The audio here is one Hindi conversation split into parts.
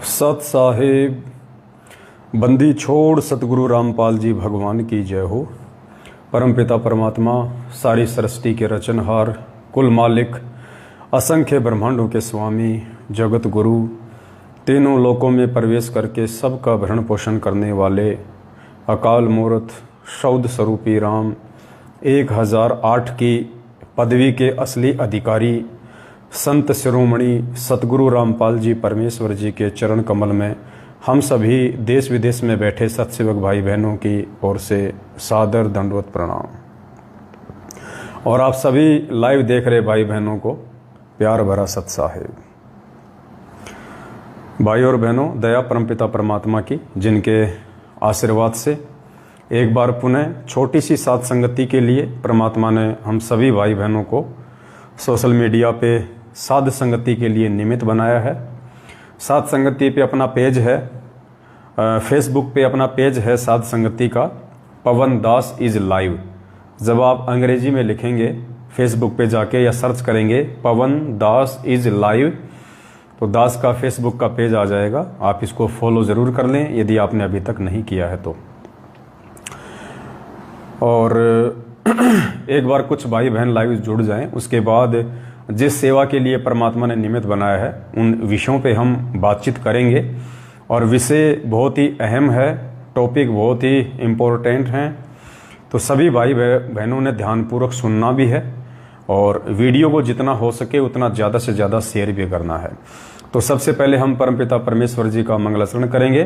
सत साहिब बंदी छोड़ सतगुरु रामपाल जी भगवान की जय हो। परमपिता परमात्मा सारी सृष्टि के रचनहार, कुल मालिक, असंख्य ब्रह्मांडों के स्वामी, जगत गुरु, तीनों लोकों में प्रवेश करके सबका भरण पोषण करने वाले अकाल मूर्त शौद स्वरूपी राम 1008 की पदवी के असली अधिकारी संत शिरोमणि सतगुरु रामपाल जी परमेश्वर जी के चरण कमल में हम सभी देश विदेश में बैठे सत्सेवक भाई बहनों की ओर से सादर दंडवत प्रणाम। और आप सभी लाइव देख रहे भाई बहनों को प्यार भरा सत साहिब। भाई और बहनों, दया परमपिता परमात्मा की, जिनके आशीर्वाद से एक बार पुनः छोटी सी साथ संगति के लिए परमात्मा ने हम सभी भाई बहनों को सोशल मीडिया पे साध संगति के लिए निमित्त बनाया है। साध संगति पे अपना पेज है, फेसबुक पे अपना पेज है साध संगति का, पवन दास इज लाइव। जब आप अंग्रेजी में लिखेंगे फेसबुक पे जाके या सर्च करेंगे पवन दास इज लाइव, तो दास का फेसबुक का पेज आ जाएगा। आप इसको फॉलो ज़रूर कर लें यदि आपने अभी तक नहीं किया है तो। और एक बार कुछ भाई बहन लाइव जुड़ जाएं, उसके बाद जिस सेवा के लिए परमात्मा ने निमित्त बनाया है उन विषयों पे हम बातचीत करेंगे। और विषय बहुत ही अहम है, टॉपिक बहुत ही इम्पोर्टेंट हैं, तो सभी भाई बहनों ने ध्यानपूर्वक सुनना भी है और वीडियो को जितना हो सके उतना ज़्यादा से ज़्यादा शेयर भी करना है। तो सबसे पहले हम परमपिता परमेश्वर जी का मंगलाचरण करेंगे,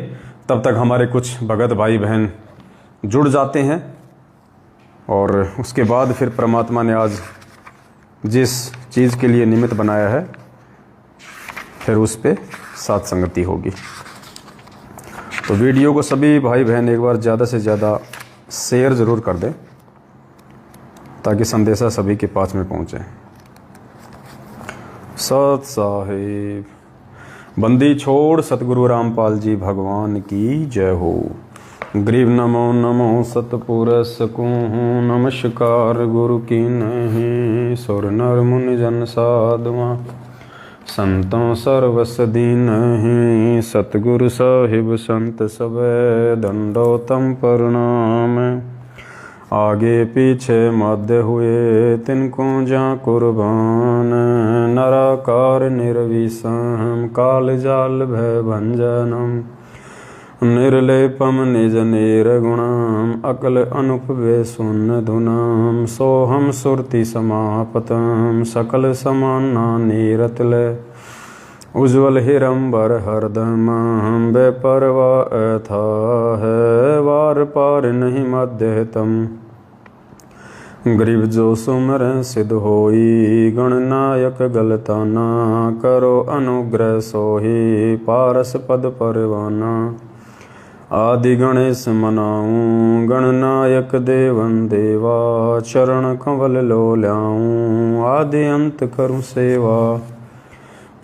तब तक हमारे कुछ भगत भाई बहन जुड़ जाते हैं और उसके बाद फिर परमात्मा ने आज जिस चीज़ के लिए निमित्त बनाया है फिर उस पे साथ संगति होगी। तो वीडियो को सभी भाई बहन एक बार ज़्यादा से ज़्यादा शेयर ज़रूर कर दें ताकि संदेशा सभी के पास में पहुँचे। सत साहिब बंदी छोड़ सतगुरु रामपाल जी भगवान की जय हो। ग्रीव नमो नमो सतपुरस को नमस्कार गुरु की नहीं, सुर नर मुनि जन साधुआ संतों सर्वस दीन ही। सतगुरु साहिब संत सब दंडोतम प्रणाम, आगे पीछे मध्य हुए तिनको जा कुर्बान। नराकार निर्विषम काल जाल भय भंजनम, निर्लेपम निज निर्गुणम अकल अनुपवे सुन धुनाम। सोहम सुरति समापतम सकल समाना नीरतले, उज्ज्वल हिरंबर हरदम बेपरवा था है। वार पार नहीं मध्यतम, गरीब जो सुमर सिद्ध होई। गणनायक गलताना करो अनुग्रह सोही, पारस पद परवाना। आदि गणेश मनाऊं गणनायक देवन देवा, चरण कंवल लो ल्याऊं आदि अंत करूं सेवा।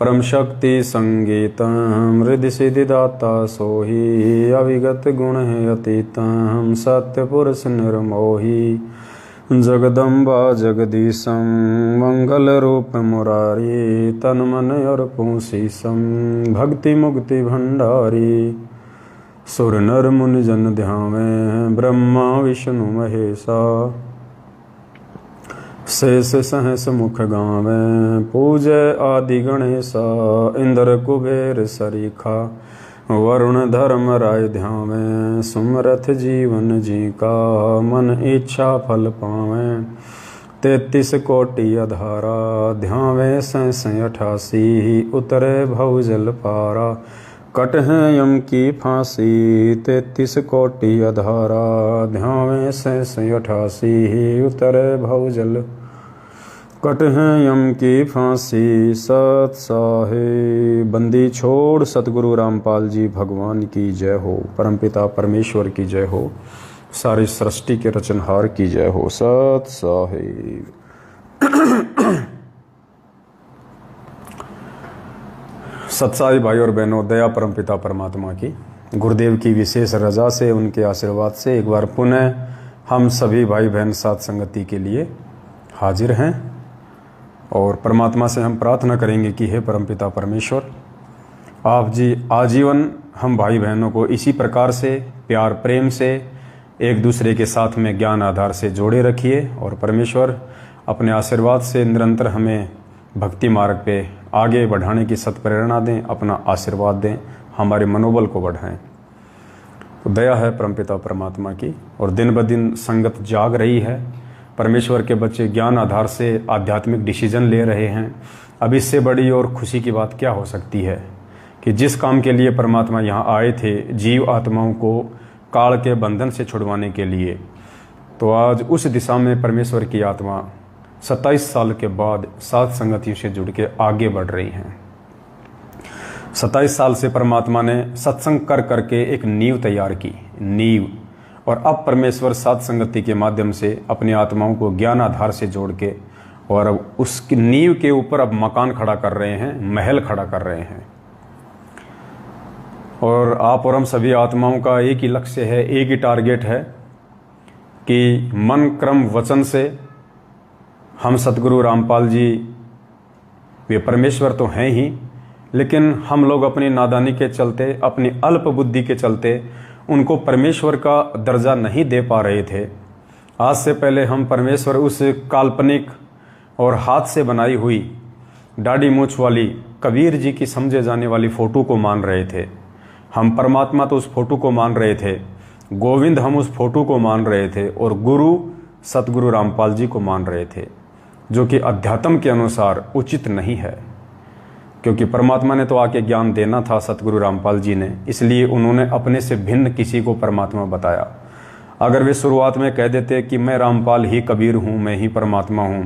परम शक्ति संगीतम हृदय सिद्धि दाता सोही, अविगत गुण है अतीतम सत्य पुरुष निर्मोही। जगदम्बा जगदीशम मंगल रूप मुरारी, तन मन और पूसीसम भक्ति मुक्ति भंडारी। सुर नर मुनि जन ध्यावे ब्रह्मा विष्णु महेशा, शेष सहस मुख गावे पूजय आदि गणेशा। इंद्र कुबेर सरीखा वरुण धर्म राय ध्यावे, सुमरथ जीवन जी का मन इच्छा फल पावे। 33 कोटि अधारा ध्यावे 88 उतरे भवजल पारा। कट है यम की फांसी 33 कोटि अधारा, ध्यावे 88 उतरे भवजल। कट है यम की फांसी। सत साहिब बंदी छोड़ सतगुरु रामपाल जी भगवान की जय हो। परमपिता परमेश्वर की जय हो। सारी सृष्टि के रचनहार की जय हो। सत साहिब सत्साई भाई और बहनों, दया परमपिता परमात्मा की, गुरुदेव की विशेष रजा से, उनके आशीर्वाद से एक बार पुनः हम सभी भाई बहन साथ संगति के लिए हाजिर हैं। और परमात्मा से हम प्रार्थना करेंगे कि हे परमपिता परमेश्वर, आप जी आजीवन हम भाई बहनों को इसी प्रकार से प्यार प्रेम से एक दूसरे के साथ में ज्ञान आधार से जोड़े रखिए, और परमेश्वर अपने आशीर्वाद से निरंतर हमें भक्ति मार्ग पे आगे बढ़ाने की सत्प्रेरणा दें, अपना आशीर्वाद दें, हमारे मनोबल को बढ़ाएं। तो दया है परमपिता परमात्मा की, और दिन ब दिन संगत जाग रही है। परमेश्वर के बच्चे ज्ञान आधार से आध्यात्मिक डिसीजन ले रहे हैं। अब इससे बड़ी और खुशी की बात क्या हो सकती है कि जिस काम के लिए परमात्मा यहाँ आए थे, जीव आत्माओं को काल के बंधन से छुड़वाने के लिए, तो आज उस दिशा में परमेश्वर की आत्मा 27 साल के बाद सात संगतियों से जुड़ के आगे बढ़ रही हैं। 27 साल से परमात्मा ने सत्संग कर करके एक नींव तैयार की, नींव, और अब परमेश्वर सात संगति के माध्यम से अपनी आत्माओं को ज्ञान आधार से जोड़ के और उसकी नींव के ऊपर अब मकान खड़ा कर रहे हैं, महल खड़ा कर रहे हैं। और आप और हम सभी आत्माओं का एक ही लक्ष्य है, एक ही टारगेट है कि मन क्रम वचन से हम सतगुरु रामपाल जी, वे परमेश्वर तो हैं ही, लेकिन हम लोग अपनी नादानी के चलते, अपनी अल्प बुद्धि के चलते उनको परमेश्वर का दर्जा नहीं दे पा रहे थे। आज से पहले हम परमेश्वर उस काल्पनिक और हाथ से बनाई हुई दाढ़ी मूछ वाली कबीर जी की समझे जाने वाली फ़ोटो को मान रहे थे। हम परमात्मा तो उस फोटो को मान रहे थे, गोविंद हम उस फोटो को मान रहे थे, और गुरु सतगुरु रामपाल जी को मान रहे थे, जो कि अध्यात्म के अनुसार उचित नहीं है। क्योंकि परमात्मा ने तो आके ज्ञान देना था सतगुरु रामपाल जी ने, इसलिए उन्होंने अपने से भिन्न किसी को परमात्मा बताया। अगर वे शुरुआत में कह देते कि मैं रामपाल ही कबीर हूँ, मैं ही परमात्मा हूँ,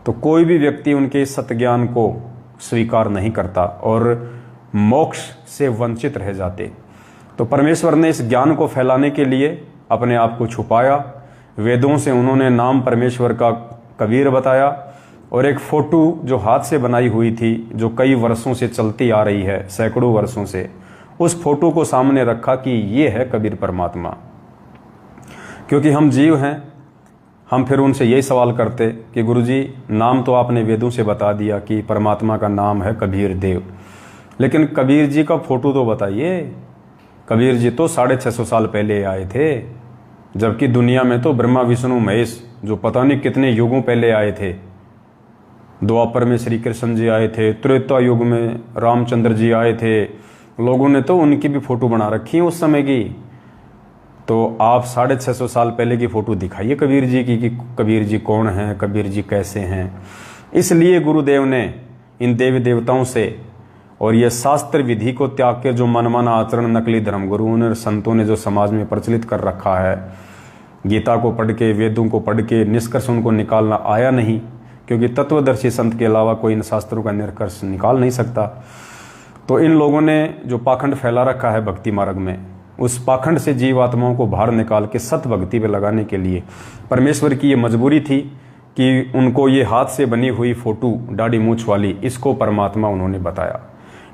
तो कोई भी व्यक्ति उनके सत्य ज्ञान को स्वीकार नहीं करता और मोक्ष से वंचित रह जाते। तो परमेश्वर ने इस ज्ञान को फैलाने के लिए अपने आप को छुपाया। वेदों से उन्होंने नाम परमेश्वर का कबीर बताया, और एक फोटो जो हाथ से बनाई हुई थी, जो कई वर्षों से चलती आ रही है, सैकड़ों वर्षों से, उस फोटो को सामने रखा कि ये है कबीर परमात्मा। क्योंकि हम जीव हैं, हम फिर उनसे यही सवाल करते कि गुरुजी नाम तो आपने वेदों से बता दिया कि परमात्मा का नाम है कबीर देव, लेकिन कबीर जी का फोटो तो बताइए। कबीर जी तो 650 साल पहले आए थे, जबकि दुनिया में तो ब्रह्मा विष्णु महेश जो पता नहीं कितने युगों पहले आए थे। द्वापर में श्री कृष्ण जी आए थे, त्रेता युग में रामचंद्र जी आए थे, लोगों ने तो उनकी भी फोटो बना रखी है उस समय की। तो आप 650 साल पहले की फोटो दिखाइए कबीर जी की कि कबीर जी कौन हैं, कबीर जी कैसे हैं। इसलिए गुरुदेव ने इन देवी देवताओं से और ये शास्त्र विधि को त्याग के जो मनमाना आचरण नकली धर्मगुरुओं ने, संतों ने जो समाज में प्रचलित कर रखा है, गीता को पढ़ के, वेदों को पढ़ के निष्कर्ष उनको निकालना आया नहीं, क्योंकि तत्वदर्शी संत के अलावा कोई इन शास्त्रों का निष्कर्ष निकाल नहीं सकता। तो इन लोगों ने जो पाखंड फैला रखा है भक्ति मार्ग में, उस पाखंड से जीवात्माओं को बाहर निकाल के सत भक्ति पे लगाने के लिए परमेश्वर की ये मजबूरी थी कि उनको ये हाथ से बनी हुई फोटो दाढ़ी मूछ वाली, इसको परमात्मा उन्होंने बताया।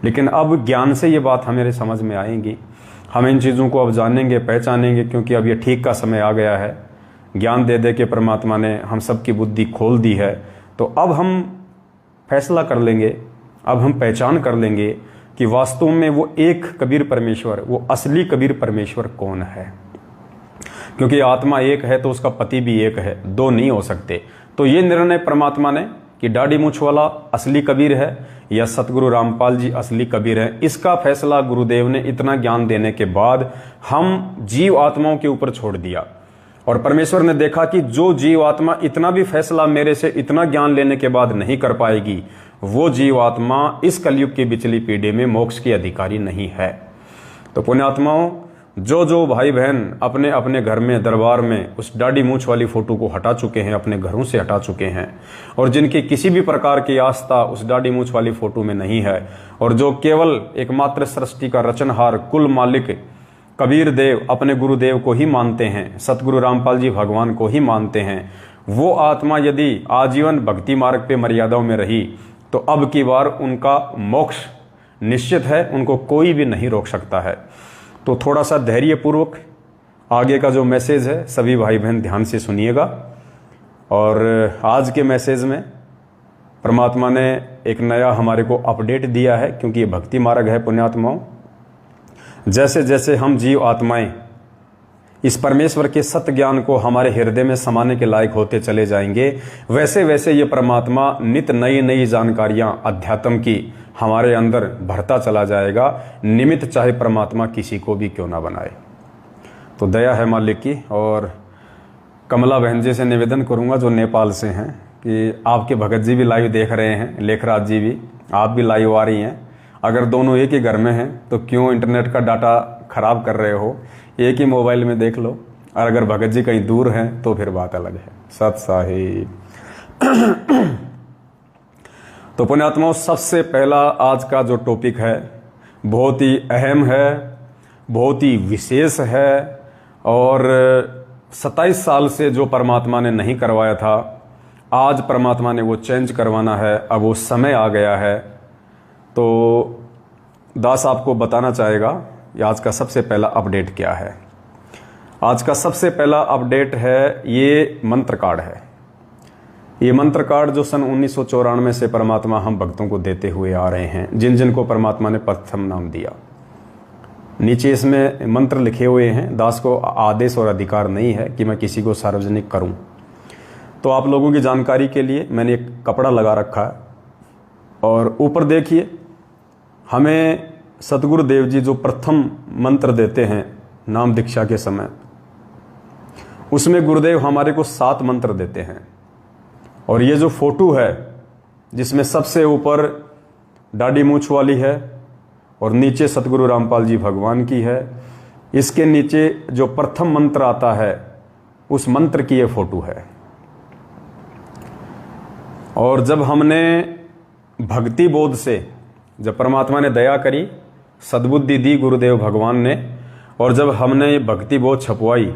लेकिन अब ज्ञान से ये बात हमारे समझ में आएंगी, हम इन चीज़ों को अब जानेंगे, पहचानेंगे, क्योंकि अब ये ठीक का समय आ गया है। ज्ञान दे दे के परमात्मा ने हम सबकी बुद्धि खोल दी है। तो अब हम फैसला कर लेंगे, अब हम पहचान कर लेंगे कि वास्तव में वो एक कबीर परमेश्वर, वो असली कबीर परमेश्वर कौन है। क्योंकि आत्मा एक है तो उसका पति भी एक है, दो नहीं हो सकते। तो ये निर्णय परमात्मा ने कि दाढ़ी मूछ वाला असली कबीर है या सतगुरु रामपाल जी असली कबीर है, इसका फैसला गुरुदेव ने इतना ज्ञान देने के बाद हम जीव आत्माओं के ऊपर छोड़ दिया। और परमेश्वर ने देखा कि जो जीव आत्मा इतना भी फैसला मेरे से इतना ज्ञान लेने के बाद नहीं कर पाएगी, वो जीव आत्मा इस कलयुग की बिचली पीढ़ी में मोक्ष की अधिकारी नहीं है। तो पुण्यात्माओं, जो जो भाई बहन अपने अपने घर में, दरबार में उस दाढ़ी मूछ वाली फोटो को हटा चुके हैं, अपने घरों से हटा चुके हैं, और जिनकी किसी भी प्रकार की आस्था उस दाढ़ी मूछ वाली फोटो में नहीं है, और जो केवल एकमात्र सृष्टि का रचनहार कुल मालिक कबीर देव अपने गुरुदेव को ही मानते हैं, सतगुरु रामपाल जी भगवान को ही मानते हैं, वो आत्मा यदि आजीवन भक्ति मार्ग पे मर्यादाओं में रही तो अब की बार उनका मोक्ष निश्चित है, उनको कोई भी नहीं रोक सकता है। तो थोड़ा सा धैर्यपूर्वक आगे का जो मैसेज है सभी भाई बहन ध्यान से सुनिएगा। और आज के मैसेज में परमात्मा ने एक नया हमारे को अपडेट दिया है, क्योंकि ये भक्ति मार्ग है पुण्यात्माओं। जैसे जैसे हम जीव आत्माएं इस परमेश्वर के सत्य ज्ञान को हमारे हृदय में समाने के लायक होते चले जाएंगे, वैसे वैसे ये परमात्मा नित नई नई जानकारियां अध्यात्म की हमारे अंदर भरता चला जाएगा, निमित्त चाहे परमात्मा किसी को भी क्यों ना बनाए। तो दया है मालिक की। और कमला बहन जी से निवेदन करूंगा जो नेपाल से हैं कि आपके भगत जी भी लाइव देख रहे हैं, लेखराज जी भी, आप भी लाइव आ रही हैं। अगर दोनों एक ही घर में हैं तो क्यों इंटरनेट का डाटा खराब कर रहे हो, एक ही मोबाइल में देख लो। और अगर भगत जी कहीं दूर हैं तो फिर बात अलग है। सत साहिब। तो पुण्यात्माओं, सबसे पहला आज का जो टॉपिक है बहुत ही अहम है, बहुत ही विशेष है, और 27 साल से जो परमात्मा ने नहीं करवाया था, आज परमात्मा ने वो चेंज करवाना है। अब वो समय आ गया है। तो दास आपको बताना चाहेगा कि आज का सबसे पहला अपडेट क्या है। आज का सबसे पहला अपडेट है, ये मंत्र कार्ड है। ये मंत्र कार्ड जो सन 1994 से परमात्मा हम भक्तों को देते हुए आ रहे हैं, जिन जिन को परमात्मा ने प्रथम नाम दिया। नीचे इसमें मंत्र लिखे हुए हैं। दास को आदेश और अधिकार नहीं है कि मैं किसी को सार्वजनिक करूं। तो आप लोगों की जानकारी के लिए मैंने एक कपड़ा लगा रखा है, और ऊपर देखिए, हमें सतगुरु देव जी जो प्रथम मंत्र देते हैं नाम दीक्षा के समय, उसमें गुरुदेव हमारे को 7 मंत्र देते हैं। और ये जो फोटो है जिसमें सबसे ऊपर दाढ़ी मूछ वाली है और नीचे सतगुरु रामपाल जी भगवान की है, इसके नीचे जो प्रथम मंत्र आता है उस मंत्र की ये फोटो है। और जब हमने भक्ति बोध से, जब परमात्मा ने दया करी, सद्बुद्धि दी गुरुदेव भगवान ने, और जब हमने ये भक्ति बोध छपवाई,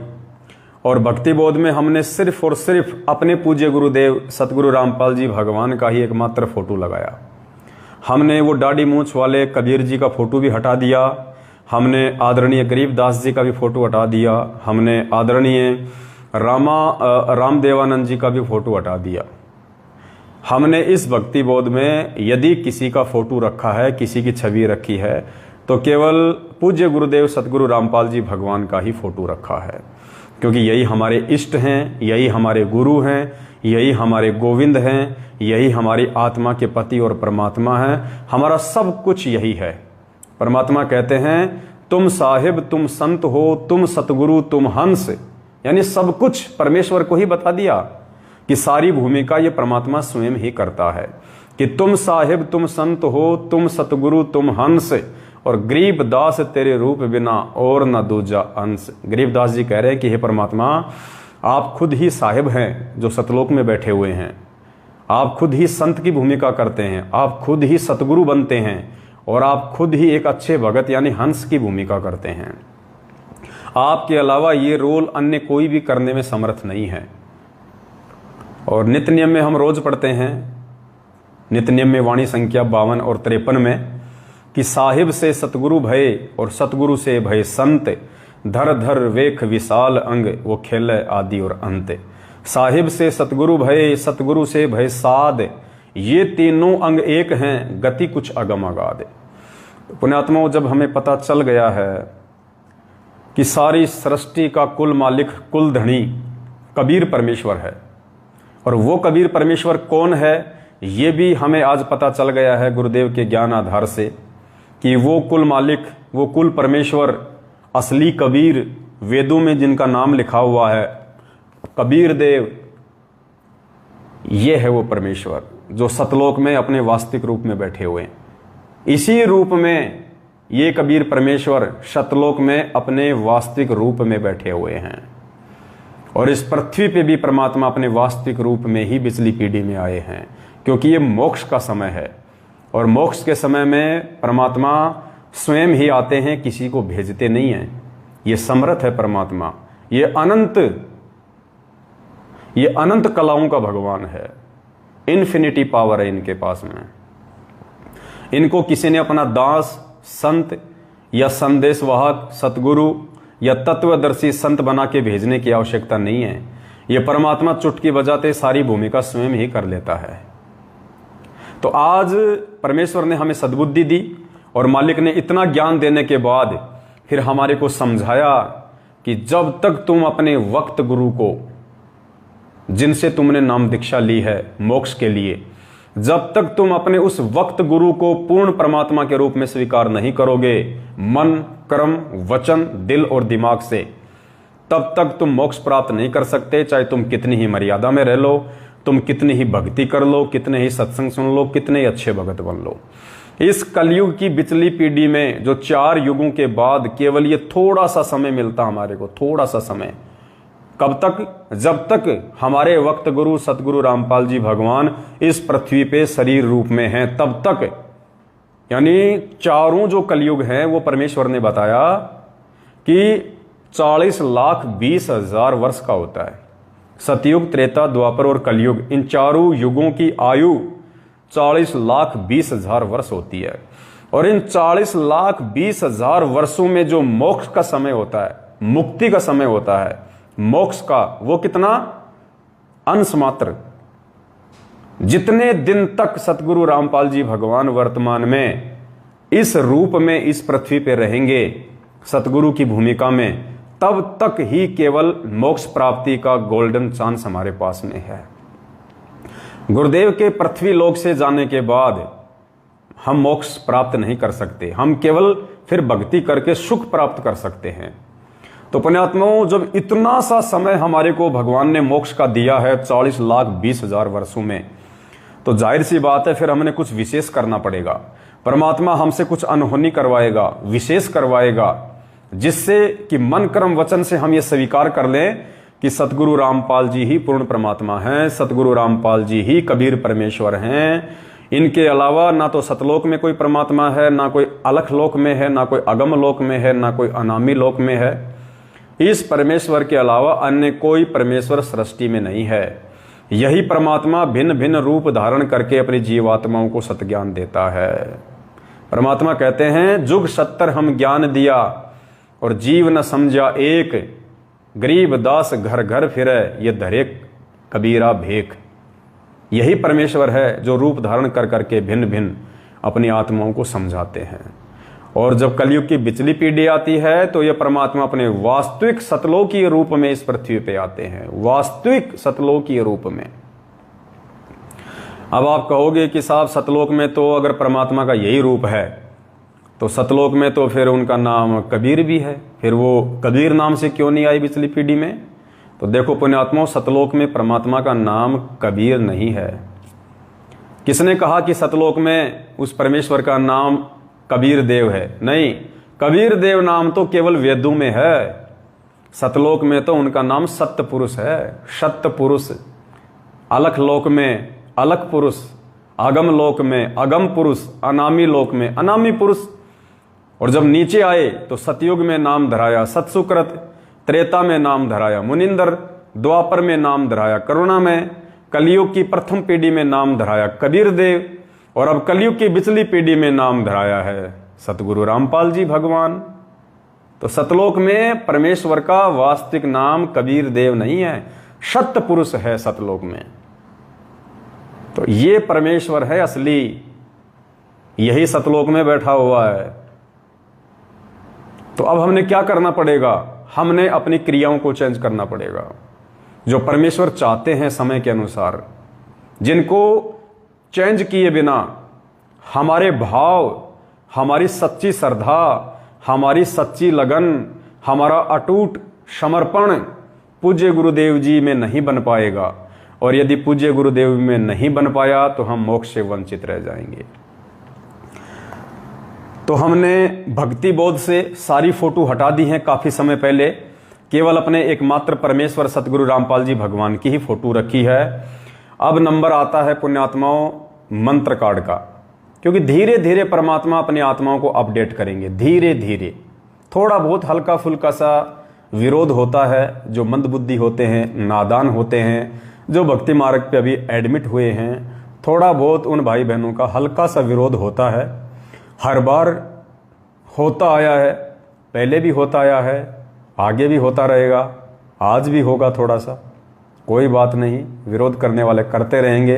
और भक्ति बोध में हमने सिर्फ और सिर्फ अपने पूज्य गुरुदेव सतगुरु रामपाल जी भगवान का ही एकमात्र फोटो लगाया। हमने वो दाढ़ी मूछ वाले कबीर जी का फोटो भी हटा दिया, हमने आदरणीय गरीबदास जी का भी फोटो हटा दिया, हमने आदरणीय रामदेवानंद जी का भी फोटो हटा दिया। हमने इस भक्ति बोध में यदि किसी का फोटो रखा है, किसी की छवि रखी है, तो केवल पूज्य गुरुदेव सतगुरु रामपाल जी भगवान का ही फोटो रखा है, क्योंकि यही हमारे इष्ट हैं, यही हमारे गुरु हैं, यही हमारे गोविंद हैं, यही हमारी आत्मा के पति और परमात्मा हैं। हमारा सब कुछ यही है। परमात्मा कहते हैं, तुम साहिब, तुम संत हो, तुम सतगुरु, तुम हंस, यानी सब कुछ परमेश्वर को ही बता दिया कि सारी भूमिका ये परमात्मा स्वयं ही करता है कि तुम साहिब, तुम संत हो, तुम सतगुरु, तुम हंस, और गरीबदास तेरे रूप बिना और न दूजा अंश। गरीबदास जी कह रहे हैं कि हे परमात्मा, आप खुद ही साहिब हैं जो सतलोक में बैठे हुए हैं, आप खुद ही संत की भूमिका करते हैं, आप खुद ही सतगुरु बनते हैं, और आप खुद ही एक अच्छे भगत यानी हंस की भूमिका करते हैं। आपके अलावा ये रोल अन्य कोई भी करने में समर्थ नहीं है। और नित्य नियम में हम रोज पढ़ते हैं, नित्य नियम में वाणी संख्या 52 और 53 में, कि साहिब से सतगुरु भय और सतगुरु से भय संत, धर धर वेख विशाल अंग, वो खेले आदि और अंत। साहिब से सतगुरु भय, सतगुरु से भय साध, ये तीनों अंग एक हैं, गति कुछ अगम अगाध। पुण्यात्माओं, जब हमें पता चल गया है कि सारी सृष्टि का कुल मालिक, कुल धनी कबीर परमेश्वर है, और वो कबीर परमेश्वर कौन है ये भी हमें आज पता चल गया है गुरुदेव के ज्ञान आधार से, कि वो कुल मालिक, वो कुल परमेश्वर, असली कबीर, वेदों में जिनका नाम लिखा हुआ है कबीर देव, ये है वो परमेश्वर जो सतलोक में अपने वास्तविक रूप में बैठे हुए हैं। इसी रूप में ये कबीर परमेश्वर सतलोक में अपने वास्तविक रूप में बैठे हुए हैं, और इस पृथ्वी पे भी परमात्मा अपने वास्तविक रूप में ही पिछली पीढ़ी में आए हैं, क्योंकि ये मोक्ष का समय है, और मोक्ष के समय में परमात्मा स्वयं ही आते हैं, किसी को भेजते नहीं हैं। ये समर्थ है परमात्मा, ये अनंत कलाओं का भगवान है, इन्फिनिटी पावर है इनके पास में। इनको किसी ने अपना दास, संत या संदेशवाहक, सतगुरु या तत्वदर्शी संत बना के भेजने की आवश्यकता नहीं है। ये परमात्मा चुटकी बजाते सारी भूमिका स्वयं ही कर लेता है। तो आज परमेश्वर ने हमें सद्बुद्धि दी और मालिक ने इतना ज्ञान देने के बाद फिर हमारे को समझाया कि जब तक तुम अपने वक्त गुरु को, जिनसे तुमने नाम दीक्षा ली है मोक्ष के लिए, जब तक तुम अपने उस वक्त गुरु को पूर्ण परमात्मा के रूप में स्वीकार नहीं करोगे मन, कर्म, वचन, दिल और दिमाग से, तब तक तुम मोक्ष प्राप्त नहीं कर सकते। चाहे तुम कितनी ही मर्यादा में रह लो, तुम कितनी ही भक्ति कर लो, कितने ही सत्संग सुन लो, कितने ही अच्छे भगत बन लो। इस कलयुग की बिचली पीढ़ी में जो 4 युगों के बाद केवल ये थोड़ा सा समय मिलता हमारे को, थोड़ा सा समय, कब तक? जब तक हमारे वक्त गुरु सतगुरु रामपाल जी भगवान इस पृथ्वी पे शरीर रूप में हैं, तब तक। यानी चारों जो कलयुग हैं वो परमेश्वर ने बताया कि 40,20,000 वर्ष का होता है। सतयुग, त्रेता, द्वापर और कलयुग, इन चारों युगों की आयु 40,20,000 वर्ष होती है। और इन 40,20,000 वर्षों में जो मोक्ष का समय होता है, मुक्ति का समय होता है, मोक्ष का, वो कितना? अंश मात्र। जितने दिन तक सतगुरु रामपाल जी भगवान वर्तमान में इस रूप में इस पृथ्वी पे रहेंगे सतगुरु की भूमिका में, तब तक ही केवल मोक्ष प्राप्ति का गोल्डन चांस हमारे पास में है। गुरुदेव के पृथ्वी लोक से जाने के बाद हम मोक्ष प्राप्त नहीं कर सकते, हम केवल फिर भक्ति करके सुख प्राप्त कर सकते हैं। तो पुण्यात्माओं, जब इतना सा समय हमारे को भगवान ने मोक्ष का दिया है 40,20,000 वर्षों में, तो जाहिर सी बात है फिर हमने कुछ विशेष करना पड़ेगा। परमात्मा हमसे कुछ अनहोनी करवाएगा, विशेष करवाएगा, जिससे कि मन कर्म वचन से हम ये स्वीकार कर लें कि सतगुरु रामपाल जी ही पूर्ण परमात्मा हैं, सतगुरु रामपाल जी ही कबीर परमेश्वर हैं। इनके अलावा ना तो सतलोक में कोई परमात्मा है, ना कोई अलख लोक में है, ना कोई अगम लोक में है, ना कोई अनामी लोक में है। इस परमेश्वर के अलावा अन्य कोई परमेश्वर सृष्टि में नहीं है। यही परमात्मा भिन्न भिन्न रूप धारण करके अपनी जीवात्माओं को सतज्ञान देता है। परमात्मा कहते हैं, जुग 70 हम ज्ञान दिया और जीव न समझा एक, गरीब दास घर घर फिरे ये धरे कबीरा भेख। यही परमेश्वर है जो रूप धारण कर करके भिन्न भिन्न अपनी आत्माओं को समझाते हैं। और जब कलयुग की बिचली पीढ़ी आती है तो ये परमात्मा अपने वास्तविक सतलोकीय रूप में इस पृथ्वी पे आते हैं, वास्तविक सतलोकीय रूप में। अब आप कहोगे कि साहब सतलोक में तो अगर परमात्मा का यही रूप है तो सतलोक में तो फिर उनका नाम कबीर भी है, फिर वो कबीर नाम से क्यों नहीं आई बिचली पीढ़ी में? तो देखो पुण्यात्माओं, सतलोक में परमात्मा का नाम कबीर नहीं है। किसने कहा कि सतलोक में उस परमेश्वर का नाम कबीर देव है? नहीं, कबीर देव नाम तो केवल वेदों में है। सतलोक में तो उनका नाम सत्य पुरुष है, सत्य पुरुष। अलख लोक में अलख पुरुष, अगम लोक में अगम पुरुष, अनामी लोक में अनामी पुरुष। और जब नीचे आए तो सतयुग में नाम धराया सतसुकृत, त्रेता में नाम धराया मुनिंदर, द्वापर में नाम धराया करुणा में, कलयुग की प्रथम पीढ़ी में नाम धराया कबीर देव, और अब कलयुग की बिचली पीढ़ी में नाम धराया है सतगुरु रामपाल जी भगवान। तो सतलोक में परमेश्वर का वास्तविक नाम कबीर देव नहीं है, सत्य पुरुष है सतलोक में। तो ये परमेश्वर है असली, यही सतलोक में बैठा हुआ है। तो अब हमने क्या करना पड़ेगा? हमने अपनी क्रियाओं को चेंज करना पड़ेगा, जो परमेश्वर चाहते हैं समय के अनुसार, जिनको चेंज किए बिना हमारे भाव, हमारी सच्ची श्रद्धा, हमारी सच्ची लगन, हमारा अटूट समर्पण पूज्य गुरुदेव जी में नहीं बन पाएगा। और यदि पूज्य गुरुदेव में नहीं बन पाया तो हम मोक्ष से वंचित रह जाएंगे। तो हमने भक्ति बोध से सारी फोटो हटा दी हैं काफी समय पहले, केवल अपने एकमात्र परमेश्वर सतगुरु रामपाल जी भगवान की ही फोटो रखी है। अब नंबर आता है पुण्यात्माओं मंत्र कार्ड का, क्योंकि धीरे धीरे परमात्मा अपनी आत्माओं को अपडेट करेंगे। धीरे धीरे थोड़ा बहुत हल्का फुल्का सा विरोध होता है, जो मंदबुद्धि होते हैं, नादान होते हैं, जो भक्ति मार्ग पे अभी एडमिट हुए हैं, थोड़ा बहुत उन भाई बहनों का हल्का सा विरोध होता है। हर बार होता आया है, पहले भी होता आया है, आगे भी होता रहेगा, आज भी होगा थोड़ा सा। कोई बात नहीं, विरोध करने वाले करते रहेंगे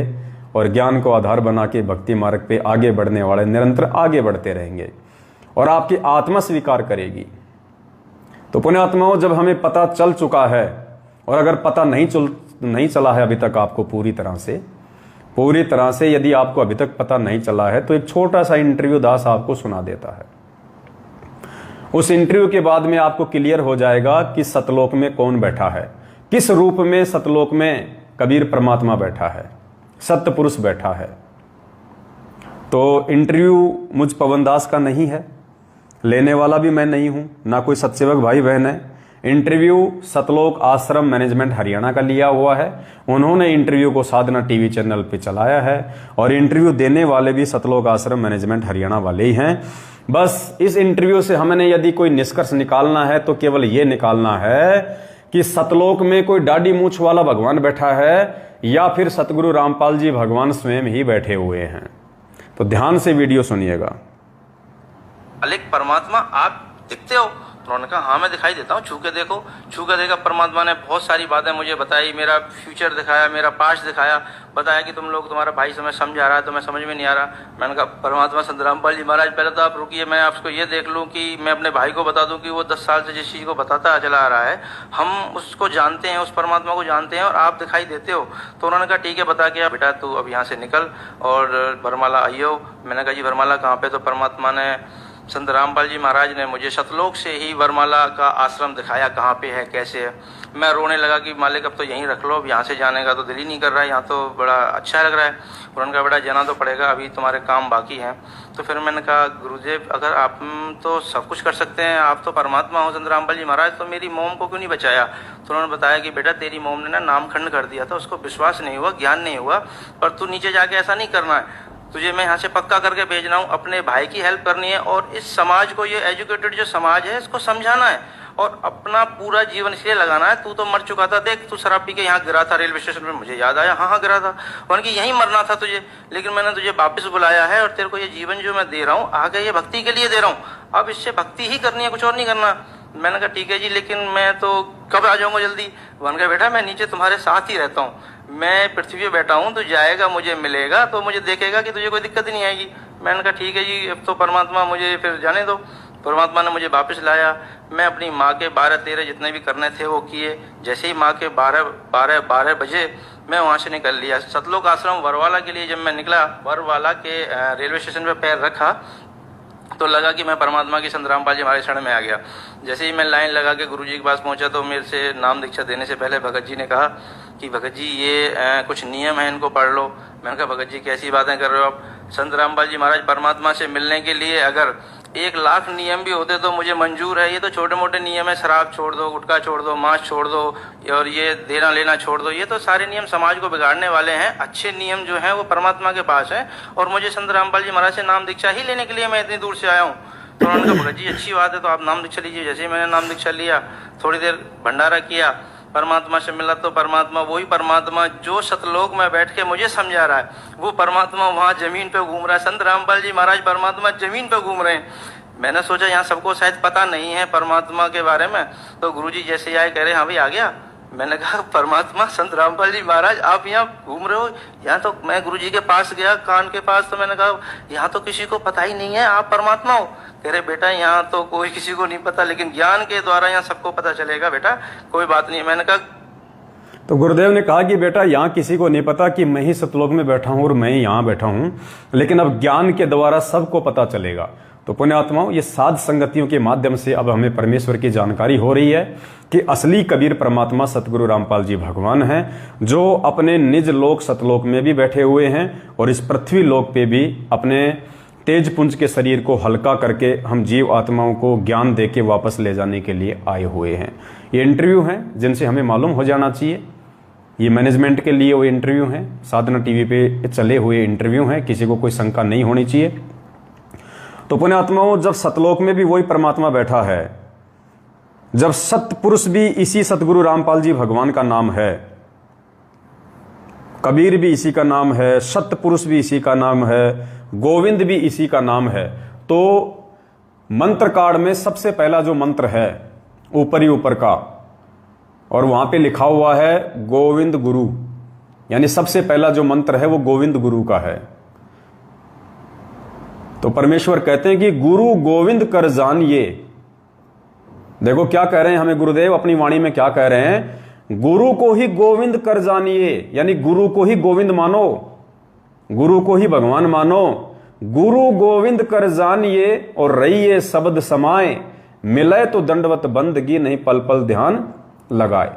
और ज्ञान को आधार बना के भक्ति मार्ग पे आगे बढ़ने वाले निरंतर आगे बढ़ते रहेंगे और आपकी आत्मा स्वीकार करेगी। तो पुण्यात्माओं, जब हमें पता चल चुका है, और अगर पता नहीं चला है अभी तक आपको पूरी तरह से यदि आपको अभी तक पता नहीं चला है, तो एक छोटा सा इंटरव्यू दास आपको सुना देता है। उस इंटरव्यू के बाद में आपको क्लियर हो जाएगा कि सतलोक में कौन बैठा है, किस रूप में सतलोक में कबीर परमात्मा बैठा है, सत्य पुरुष बैठा है। तो इंटरव्यू मुझ पवन दास का नहीं है, लेने वाला भी मैं नहीं हूं, ना कोई सत्सेवक भाई बहन है। इंटरव्यू सतलोक आश्रम मैनेजमेंट हरियाणा का लिया हुआ है। उन्होंने इंटरव्यू को साधना टीवी चैनल पे चलाया है और इंटरव्यू देने वाले भी सतलोक आश्रम मैनेजमेंट हरियाणा वाले ही हैं। बस इस इंटरव्यू से हमने यदि कोई निष्कर्ष निकालना है तो केवल ये निकालना है कि सतलोक में कोई दाढ़ी मूछ वाला भगवान बैठा है या फिर सतगुरु रामपाल जी भगवान स्वयं ही बैठे हुए हैं। तो ध्यान से वीडियो सुनिएगा। मालिक परमात्मा आप दिखते हो? तो उन्होंने कहा हाँ मैं दिखाई देता हूँ, छू के देखो। छू के देखा, परमात्मा ने बहुत सारी बातें मुझे बताई, मेरा फ्यूचर दिखाया, मेरा पास्ट दिखाया, बताया कि तुम लोग, तुम्हारा भाई समय समझा रहा है, तुम्हें समझ में नहीं आ रहा। मैंने कहा परमात्मा संत रामपाल जी महाराज पहले तो आप रुकिए, मैं आपको ये देख लूँ कि मैं अपने भाई को बता दूँ कि वो 10 साल से जिस चीज़ को बताता चला आ रहा है हम उसको जानते हैं, उस परमात्मा को जानते हैं और आप दिखाई देते हो। तो उन्होंने कहा ठीक है, बता के बेटा तू अब यहाँ से निकल और बरमाला आइयो। मैंने कहा जी बरमाला कहाँ पे? तो परमात्मा ने, संत रामपाल जी महाराज ने मुझे सतलोक से ही वरमाला का आश्रम दिखाया, कहाँ पे है, कैसे है। मैं रोने लगा कि मालिक अब तो यहीं रख लो, अब यहाँ से जाने का तो दिल ही नहीं कर रहा है, यहाँ तो बड़ा अच्छा लग रहा है। उन्होंने कहा बेटा जाना तो पड़ेगा, अभी तुम्हारे काम बाकी हैं। तो फिर मैंने कहा गुरुदेव अगर आप तो सब कुछ कर सकते हैं, आप तो परमात्मा हो संत रामपाल जी महाराज, तो मेरी मोम को क्यों नहीं बचाया? तो उन्होंने बताया कि बेटा तेरी मोम ने ना नामखंड कर दिया था, उसको विश्वास नहीं हुआ, ज्ञान नहीं हुआ, पर तू नीचे जाके ऐसा नहीं करना है, तुझे मैं यहाँ से पक्का करके भेज रहा हूँ, अपने भाई की हेल्प करनी है और इस समाज को, ये एजुकेटेड जो समाज है इसको समझाना है और अपना पूरा जीवन इसलिए लगाना है। तू तो मर चुका था, देख तू शराब पी के यहाँ गिरा था रेलवे स्टेशन पे, मुझे याद आया हाँ गिरा था, उनकी यहीं मरना था तुझे, लेकिन मैंने तुझे वापस बुलाया है और तेरे को ये जीवन जो मैं दे रहा हूँ आगे ये भक्ति के लिए दे रहा हूँ, अब इससे भक्ति ही करनी है, कुछ और नहीं करना। मैंने कहा ठीक है जी, लेकिन मैं तो कब आ जाऊँगा जल्दी? उन्होंने कहा बेटा मैं नीचे तुम्हारे साथ ही रहता हूँ, मैं पृथ्वी पे बैठा हूँ, तो जाएगा मुझे मिलेगा तो मुझे देखेगा कि तुझे कोई दिक्कत ही नहीं आएगी। मैंने कहा ठीक है जी, अब तो परमात्मा मुझे फिर जाने दो। परमात्मा ने मुझे वापस लाया, मैं अपनी माँ के 12-13 जितने भी करने थे वो किए। जैसे ही माँ के 12 बजे मैं वहाँ से निकल लिया। सतलोक आश्रम वरवाला के लिए जब मैं निकला, वरवाला के रेलवे स्टेशन पर पैर रखा तो लगा कि मैं परमात्मा की संत रामपाल जी हमारे शरण में आ गया। जैसे ही मैं लाइन लगा के गुरुजी के पास पहुंचा तो मेरे से नाम दीक्षा देने से पहले भगत जी ने कहा कि भगत जी ये कुछ नियम है, इनको पढ़ लो। मैंने कहा भगत जी कैसी बातें कर रहे हो आप? संत रामपाल जी महाराज परमात्मा से मिलने के लिए अगर 1 लाख नियम भी होते तो मुझे मंजूर है, ये तो छोटे मोटे नियम है, शराब छोड़ दो, गुटखा छोड़ दो, मांस छोड़ दो और ये देना लेना छोड़ दो, ये तो सारे नियम समाज को बिगाड़ने वाले हैं। अच्छे नियम जो हैं वो परमात्मा के पास हैं और मुझे संत रामपाल जी महाराज से नाम दीक्षा ही लेने के लिए मैं इतनी दूर से आया हूँ। तो उन्होंने कहा भगत जी अच्छी बात है, तो आप नाम दीक्षा लीजिए। जैसे ही मैंने नाम दीक्षा लिया, थोड़ी देर भंडारा किया, परमात्मा से मिला तो परमात्मा वही परमात्मा जो सतलोक में बैठ के मुझे समझा रहा है, वो परमात्मा वहाँ जमीन पे घूम रहा है। संत रामपाल जी महाराज परमात्मा जमीन पे घूम रहे हैं। मैंने सोचा यहाँ सबको शायद पता नहीं है परमात्मा के बारे में, तो गुरुजी जैसे ही आए कह रहे हाँ भाई आ गया। मैंने कहा परमात्मा संत रामपाल जी महाराज आप यहाँ घूम रहे हो? यहाँ तो मैं गुरुजी के पास गया, कान के पास, तो मैंने कहा यहाँ तो किसी को पता ही नहीं है आप परमात्मा हो। कह रहे बेटा यहाँ तो कोई किसी को नहीं पता, लेकिन ज्ञान के द्वारा यहाँ सबको पता चलेगा बेटा, कोई बात नहीं। मैंने कहा तो गुरुदेव ने कहा कि बेटा यहाँ किसी को नहीं पता कि मैं ही सतलोक में बैठा हूँ और मैं ही यहाँ बैठा हूँ, लेकिन अब ज्ञान के द्वारा सबको पता चलेगा। तो पुण्यात्माओं, ये साध संगतियों के माध्यम से अब हमें परमेश्वर की जानकारी हो रही है कि असली कबीर परमात्मा सतगुरु रामपाल जी भगवान हैं, जो अपने निज लोक सतलोक में भी बैठे हुए हैं और इस पृथ्वी लोक पे भी अपने तेज पुंज के शरीर को हल्का करके हम जीव आत्माओं को ज्ञान दे के वापस ले जाने के लिए आए हुए हैं। ये इंटरव्यू हैं जिनसे हमें मालूम हो जाना चाहिए, ये मैनेजमेंट के लिए वो इंटरव्यू हैं, साधना टीवी पे चले हुए इंटरव्यू हैं, किसी को कोई शंका नहीं होनी चाहिए। तो पुण्यात्माओं, जब सतलोक में भी वही परमात्मा बैठा है, जब सतपुरुष भी इसी सतगुरु रामपाल जी भगवान का नाम है, कबीर भी इसी का नाम है, सतपुरुष भी इसी का नाम है, गोविंद भी इसी का नाम है, तो मंत्र कार्ड में सबसे पहला जो मंत्र है ऊपर ही ऊपर का, और वहां पे लिखा हुआ है गोविंद गुरु, यानी सबसे पहला जो मंत्र है वो गोविंद गुरु का है। तो परमेश्वर कहते हैं कि गुरु गोविंद कर जानिए। देखो क्या कह रहे हैं हमें गुरुदेव अपनी वाणी में, क्या कह रहे हैं, गुरु को ही गोविंद कर जानिए, यानी गुरु को ही गोविंद मानो, गुरु को ही भगवान मानो। गुरु गोविंद कर जानिए और रहिए शब्द समाए, मिले तो दंडवत बंदगी नहीं पल पल ध्यान लगाए।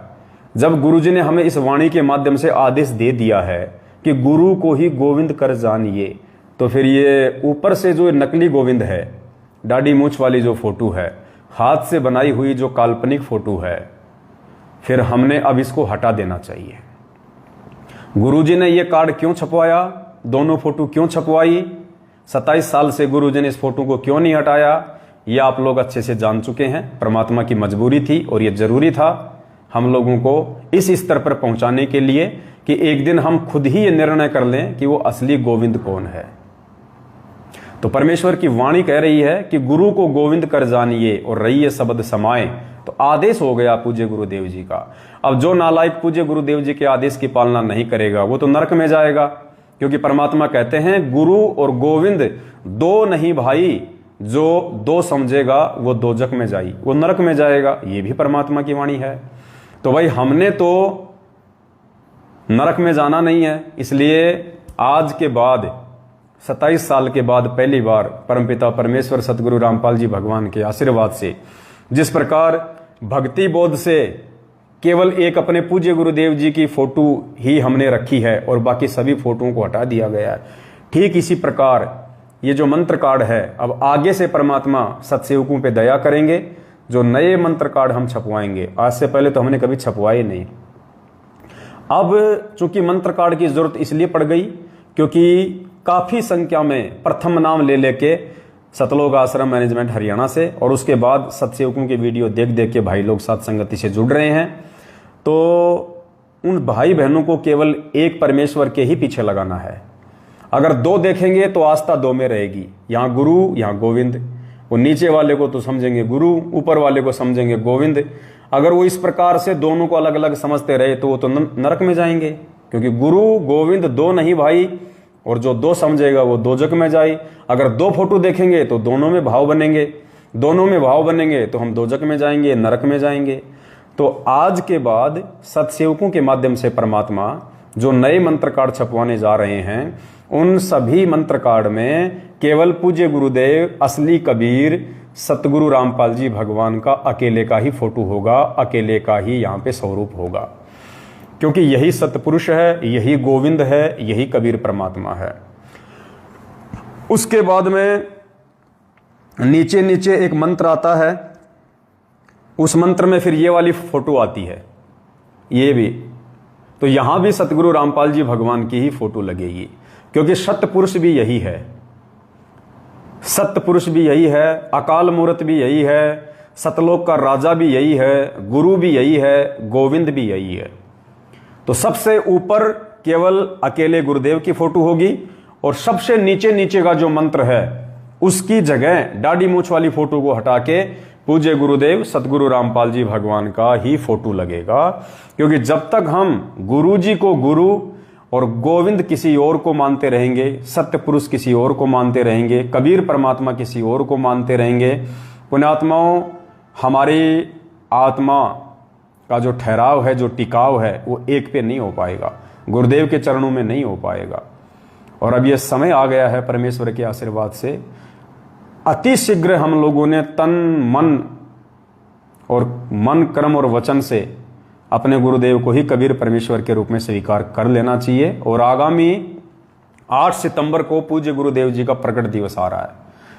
जब गुरु जी ने हमें इस वाणी के माध्यम से आदेश दे दिया है कि गुरु को ही गोविंद कर जानिए, तो फिर ये ऊपर से जो नकली गोविंद है, दाढ़ी मूछ वाली जो फोटो है, हाथ से बनाई हुई जो काल्पनिक फोटो है, फिर हमने अब इसको हटा देना चाहिए। गुरुजी ने ये कार्ड क्यों छपवाया, दोनों फोटो क्यों छपवाई, 27 साल से गुरुजी ने इस फोटो को क्यों नहीं हटाया, ये आप लोग अच्छे से जान चुके हैं। परमात्मा की मजबूरी थी और ये जरूरी था हम लोगों को इस स्तर पर पहुंचाने के लिए कि एक दिन हम खुद ही ये निर्णय कर लें कि वो असली गोविंद कौन है। तो परमेश्वर की वाणी कह रही है कि गुरु को गोविंद कर जानिए और रहिए शब्द समाए। तो आदेश हो गया पूज्य गुरुदेव जी का। अब जो नालायक पूज्य गुरुदेव जी के आदेश की पालना नहीं करेगा वो तो नरक में जाएगा, क्योंकि परमात्मा कहते हैं गुरु और गोविंद दो नहीं भाई, जो दो समझेगा वो दोजक में जाई, वो नरक में जाएगा। ये भी परमात्मा की वाणी है। तो भाई हमने तो नरक में जाना नहीं है, इसलिए आज के बाद 27 साल के बाद पहली बार परमपिता परमेश्वर सतगुरु रामपाल जी भगवान के आशीर्वाद से, जिस प्रकार भक्ति बोध से केवल एक अपने पूज्य गुरुदेव जी की फोटो ही हमने रखी है और बाकी सभी फोटोओं को हटा दिया गया है, ठीक इसी प्रकार ये जो मंत्र कार्ड है, अब आगे से परमात्मा सत्सेवकों पे दया करेंगे। जो नए मंत्र कार्ड हम छपवाएंगे, आज से पहले तो हमने कभी छपवाए नहीं। अब चूंकि मंत्र कार्ड की जरूरत इसलिए पड़ गई क्योंकि काफी संख्या में प्रथम नाम ले लेके सतलोक आश्रम मैनेजमेंट हरियाणा से और उसके बाद सत्सेवकों के वीडियो देख देख के भाई लोग साथ संगति से जुड़ रहे हैं। तो उन भाई बहनों को केवल एक परमेश्वर के ही पीछे लगाना है। अगर दो देखेंगे तो आस्था दो में रहेगी, यहाँ गुरु यहाँ गोविंद। वो नीचे वाले को तो समझेंगे गुरु, ऊपर वाले को समझेंगे गोविंद। अगर वो इस प्रकार से दोनों को अलग अलग समझते रहे तो वो तो नरक में जाएंगे, क्योंकि गुरु गोविंद दो नहीं भाई, और जो दो समझेगा वो दोजक में जाए। अगर दो फोटो देखेंगे तो दोनों में भाव बनेंगे, दोनों में भाव बनेंगे तो हम दोजक में जाएंगे, नरक में जाएंगे। तो आज के बाद सत्सेवकों के माध्यम से परमात्मा जो नए मंत्र कार्ड छपवाने जा रहे हैं, उन सभी मंत्र कार्ड में केवल पूज्य गुरुदेव असली कबीर सतगुरु रामपाल जी भगवान का अकेले का ही फोटो होगा, अकेले का ही यहाँ पे स्वरूप होगा, क्योंकि यही सतपुरुष है, यही गोविंद है, यही कबीर परमात्मा है। उसके बाद में नीचे नीचे एक मंत्र आता है, उस मंत्र में फिर ये वाली फोटो आती है, ये भी। तो यहां भी सतगुरु रामपाल जी भगवान की ही फोटो लगेगी, क्योंकि सतपुरुष भी यही है, सतपुरुष भी यही है, अकाल मूर्त भी यही है, सतलोक का राजा भी यही है, गुरु भी यही है, गोविंद भी यही है। तो सबसे ऊपर केवल अकेले गुरुदेव की फोटो होगी और सबसे नीचे नीचे का जो मंत्र है उसकी जगह दाढ़ी मूछ वाली फोटो को हटा के पूज्य गुरुदेव सतगुरु रामपाल जी भगवान का ही फोटो लगेगा। क्योंकि जब तक हम गुरु जी को गुरु और गोविंद किसी और को मानते रहेंगे, सत्य पुरुष किसी और को मानते रहेंगे, कबीर परमात्मा किसी और को मानते रहेंगे, पुण्यात्माओं हमारी आत्मा का जो ठहराव है, जो टिकाव है, वो एक पे नहीं हो पाएगा, गुरुदेव के चरणों में नहीं हो पाएगा। और अब ये समय आ गया है परमेश्वर के आशीर्वाद से, अति शीघ्र हम लोगों ने तन मन कर्म और वचन से अपने गुरुदेव को ही कबीर परमेश्वर के रूप में स्वीकार कर लेना चाहिए। और आगामी 8 सितंबर को पूज्य गुरुदेव जी का प्रकट दिवस आ रहा है।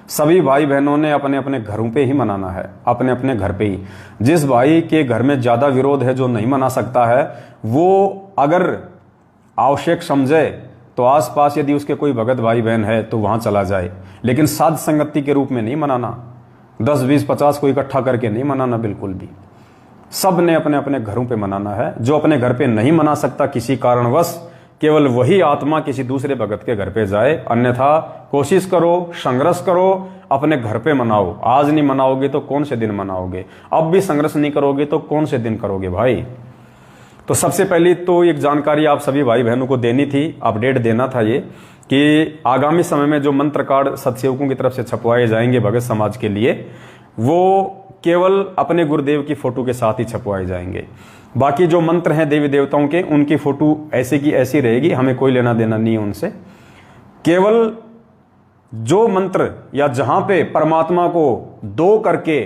सभी भाई बहनों ने अपने अपने घरों पे ही मनाना है, अपने अपने घर पे ही। जिस भाई के घर में ज्यादा विरोध है, जो नहीं मना सकता है, वो अगर आवश्यक समझे तो आसपास यदि उसके कोई भगत भाई बहन है तो वहां चला जाए, लेकिन साध संगति के रूप में नहीं मनाना, 10, 20, 50 को इकट्ठा करके नहीं मनाना बिल्कुल भी। सब ने अपने अपने घरों पे मनाना है। जो अपने घर पे नहीं मना सकता किसी कारणवश, केवल वही आत्मा किसी दूसरे भगत के घर पे जाए, अन्यथा कोशिश करो, संघर्ष करो, अपने घर पे मनाओ। आज नहीं मनाओगे तो कौन से दिन मनाओगे? अब भी संघर्ष नहीं करोगे तो कौन से दिन करोगे भाई? तो सबसे पहली तो एक जानकारी आप सभी भाई बहनों को देनी थी, अपडेट देना था ये, कि आगामी समय में जो मंत्र कार्ड सत्सेवकों की तरफ से छपवाए जाएंगे भगत समाज के लिए, वो केवल अपने गुरुदेव की फोटो के साथ ही छपवाए जाएंगे। बाकी जो मंत्र हैं देवी देवताओं के, उनकी फोटो ऐसे की ऐसी रहेगी, हमें कोई लेना देना नहीं है उनसे। केवल जो मंत्र या जहां पे परमात्मा को दो करके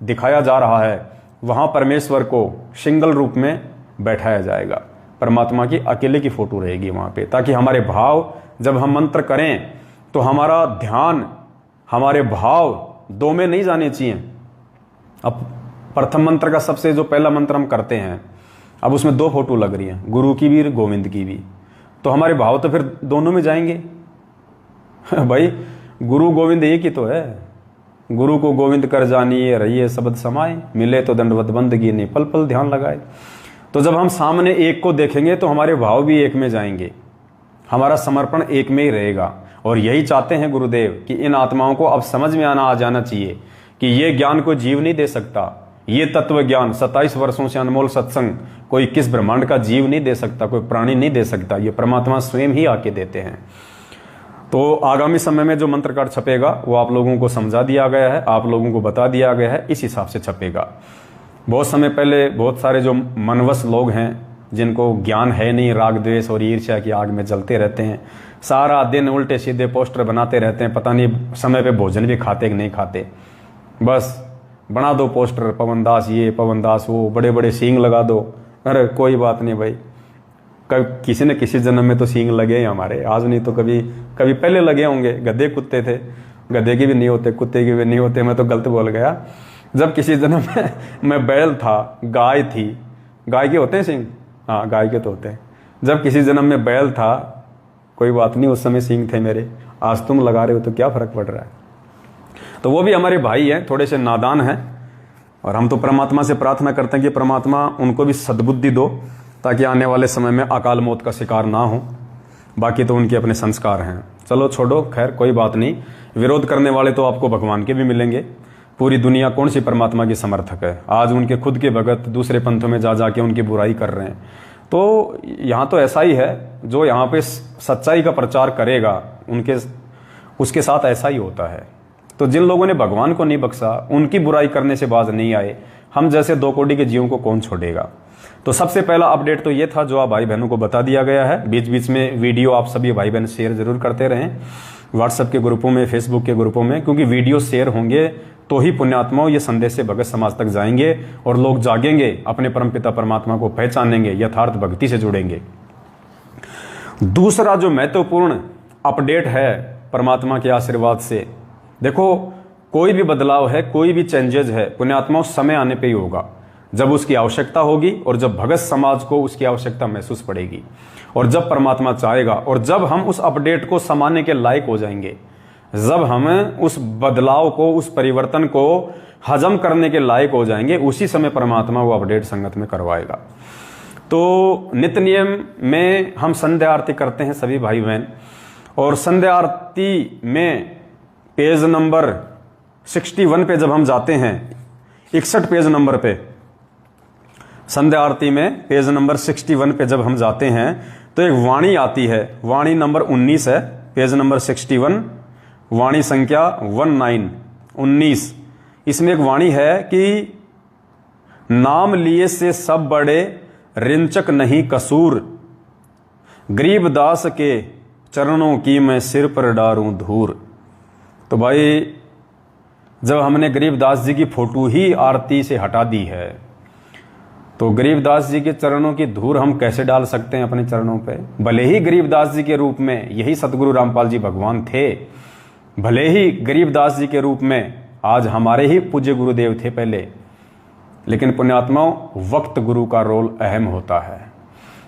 दिखाया जा रहा है, वहां परमेश्वर को सिंगल रूप में बैठाया जाएगा। परमात्मा की अकेले की फोटो रहेगी वहां पे, ताकि हमारे भाव जब हम मंत्र करें तो हमारा ध्यान, हमारे भाव दो में नहीं जाने चाहिए। अब प्रथम मंत्र का सबसे जो पहला मंत्र हम करते हैं, अब उसमें दो फोटो लग रही हैं, गुरु की भी गोविंद की भी, तो हमारे भाव तो फिर दोनों में जाएंगे। भाई गुरु गोविंद एक ही तो है। गुरु को गोविंद कर जानिए, रहिए शब्द समाए, मिले तो दंडवत बंदगी ने पल पल ध्यान लगाए। तो जब हम सामने एक को देखेंगे तो हमारे भाव भी एक में जाएंगे, हमारा समर्पण एक में ही रहेगा। और यही चाहते हैं गुरुदेव कि इन आत्माओं को अब समझ में आ जाना चाहिए कि ये ज्ञान को जीव नहीं दे सकता। ये तत्व ज्ञान 27 वर्षों से अनमोल सत्संग कोई किस ब्रह्मांड का जीव नहीं दे सकता, कोई प्राणी नहीं दे सकता, ये परमात्मा स्वयं ही आके देते हैं। तो आगामी समय में जो मंत्र कार्ड छपेगा वो आप लोगों को समझा दिया गया है, आप लोगों को बता दिया गया है, इस हिसाब से छपेगा। बहुत समय पहले बहुत सारे जो मनवश लोग हैं, जिनको ज्ञान है नहीं, राग द्वेष और ईर्ष्या की आग में जलते रहते हैं, सारा दिन उल्टे सीधे पोस्टर बनाते रहते हैं, पता नहीं समय पे भोजन भी खाते कि नहीं खाते। बस बना दो पोस्टर, पवन दास ये, पवन दास वो, बड़े बड़े सींग लगा दो। अरे कोई बात नहीं भाई, कभी किसी न किसी जन्म में तो सींग लगे हैं हमारे, आज नहीं तो कभी कभी पहले लगे होंगे। गधे कुत्ते थे, गधे की भी नहीं होते, कुत्ते की भी नहीं होते, मैं तो गलत बोल गया। जब किसी जन्म में मैं बैल था, गाय थी, गाय के होते हैं सींग, हाँ गाय के तो होते हैं। जब किसी जन्म में बैल था, कोई बात नहीं, उस समय सींग थे मेरे, आज तुम लगा रहे हो तो क्या फर्क पड़ रहा है। तो वो भी हमारे भाई हैं, थोड़े से नादान हैं, और हम तो परमात्मा से प्रार्थना करते हैं कि परमात्मा उनको भी सद्बुद्धि दो, ताकि आने वाले समय में अकाल मौत का शिकार ना हो। बाकी तो उनके अपने संस्कार हैं। चलो छोड़ो, खैर कोई बात नहीं। विरोध करने वाले तो आपको भगवान के भी मिलेंगे। पूरी दुनिया कौन सी परमात्मा की समर्थक है। आज उनके खुद के भगत दूसरे पंथों में जा जाके उनकी बुराई कर रहे हैं। तो यहाँ तो ऐसा ही है, जो यहाँ पे सच्चाई का प्रचार करेगा उसके साथ ऐसा ही होता है। तो जिन लोगों ने भगवान को नहीं बख्शा, उनकी बुराई करने से बाज नहीं आए, हम जैसे दो कोड़ी के जीवों को कौन छोड़ेगा। तो सबसे पहला अपडेट तो ये था जो आप भाई बहनों को बता दिया गया है। बीच बीच में वीडियो आप सभी भाई बहन शेयर जरूर करते रहें, व्हाट्सएप के ग्रुपों में, फेसबुक के ग्रुपों में, क्योंकि वीडियो शेयर होंगे तो ही पुण्यात्माओं ये संदेश से भगत समाज तक जाएंगे और लोग जागेंगे, अपने परमपिता परमात्मा को पहचानेंगे, यथार्थ भक्ति से जुड़ेंगे। दूसरा जो महत्वपूर्ण अपडेट है परमात्मा के आशीर्वाद से, देखो कोई भी बदलाव है, कोई भी चेंजेज है, पुण्यात्माओं समय आने पे ही होगा, जब उसकी आवश्यकता होगी और जब भगत समाज को उसकी आवश्यकता महसूस पड़ेगी, और जब परमात्मा चाहेगा, और जब हम उस अपडेट को समाने के लायक हो जाएंगे, जब हम उस बदलाव को, उस परिवर्तन को हजम करने के लायक हो जाएंगे, उसी समय परमात्मा वो अपडेट संगत में करवाएगा। तो नित्य नियम में हम संध्या आरती करते हैं सभी भाई बहन, और संध्या आरती में पेज नंबर 61 पे जब हम जाते हैं, 61 पेज नंबर पे, संध्या आरती में पेज नंबर 61 पे जब हम जाते हैं तो एक वाणी आती है, वाणी नंबर 19 है, पेज नंबर 61, वाणी संख्या 19। इसमें एक वाणी है कि नाम लिए से सब बड़े रिंचक नहीं कसूर, गरीबदास के चरणों की मैं सिर पर डारूं धूर। तो भाई जब हमने गरीबदास जी की फोटो ही आरती से हटा दी है, तो गरीबदास जी के चरणों की धूल हम कैसे डाल सकते हैं अपने चरणों पे। भले ही गरीबदास जी के रूप में यही सतगुरु रामपाल जी भगवान थे, भले ही गरीबदास जी के रूप में आज हमारे ही पूज्य गुरुदेव थे पहले, लेकिन पुण्यात्माओं वक्त गुरु का रोल अहम होता है।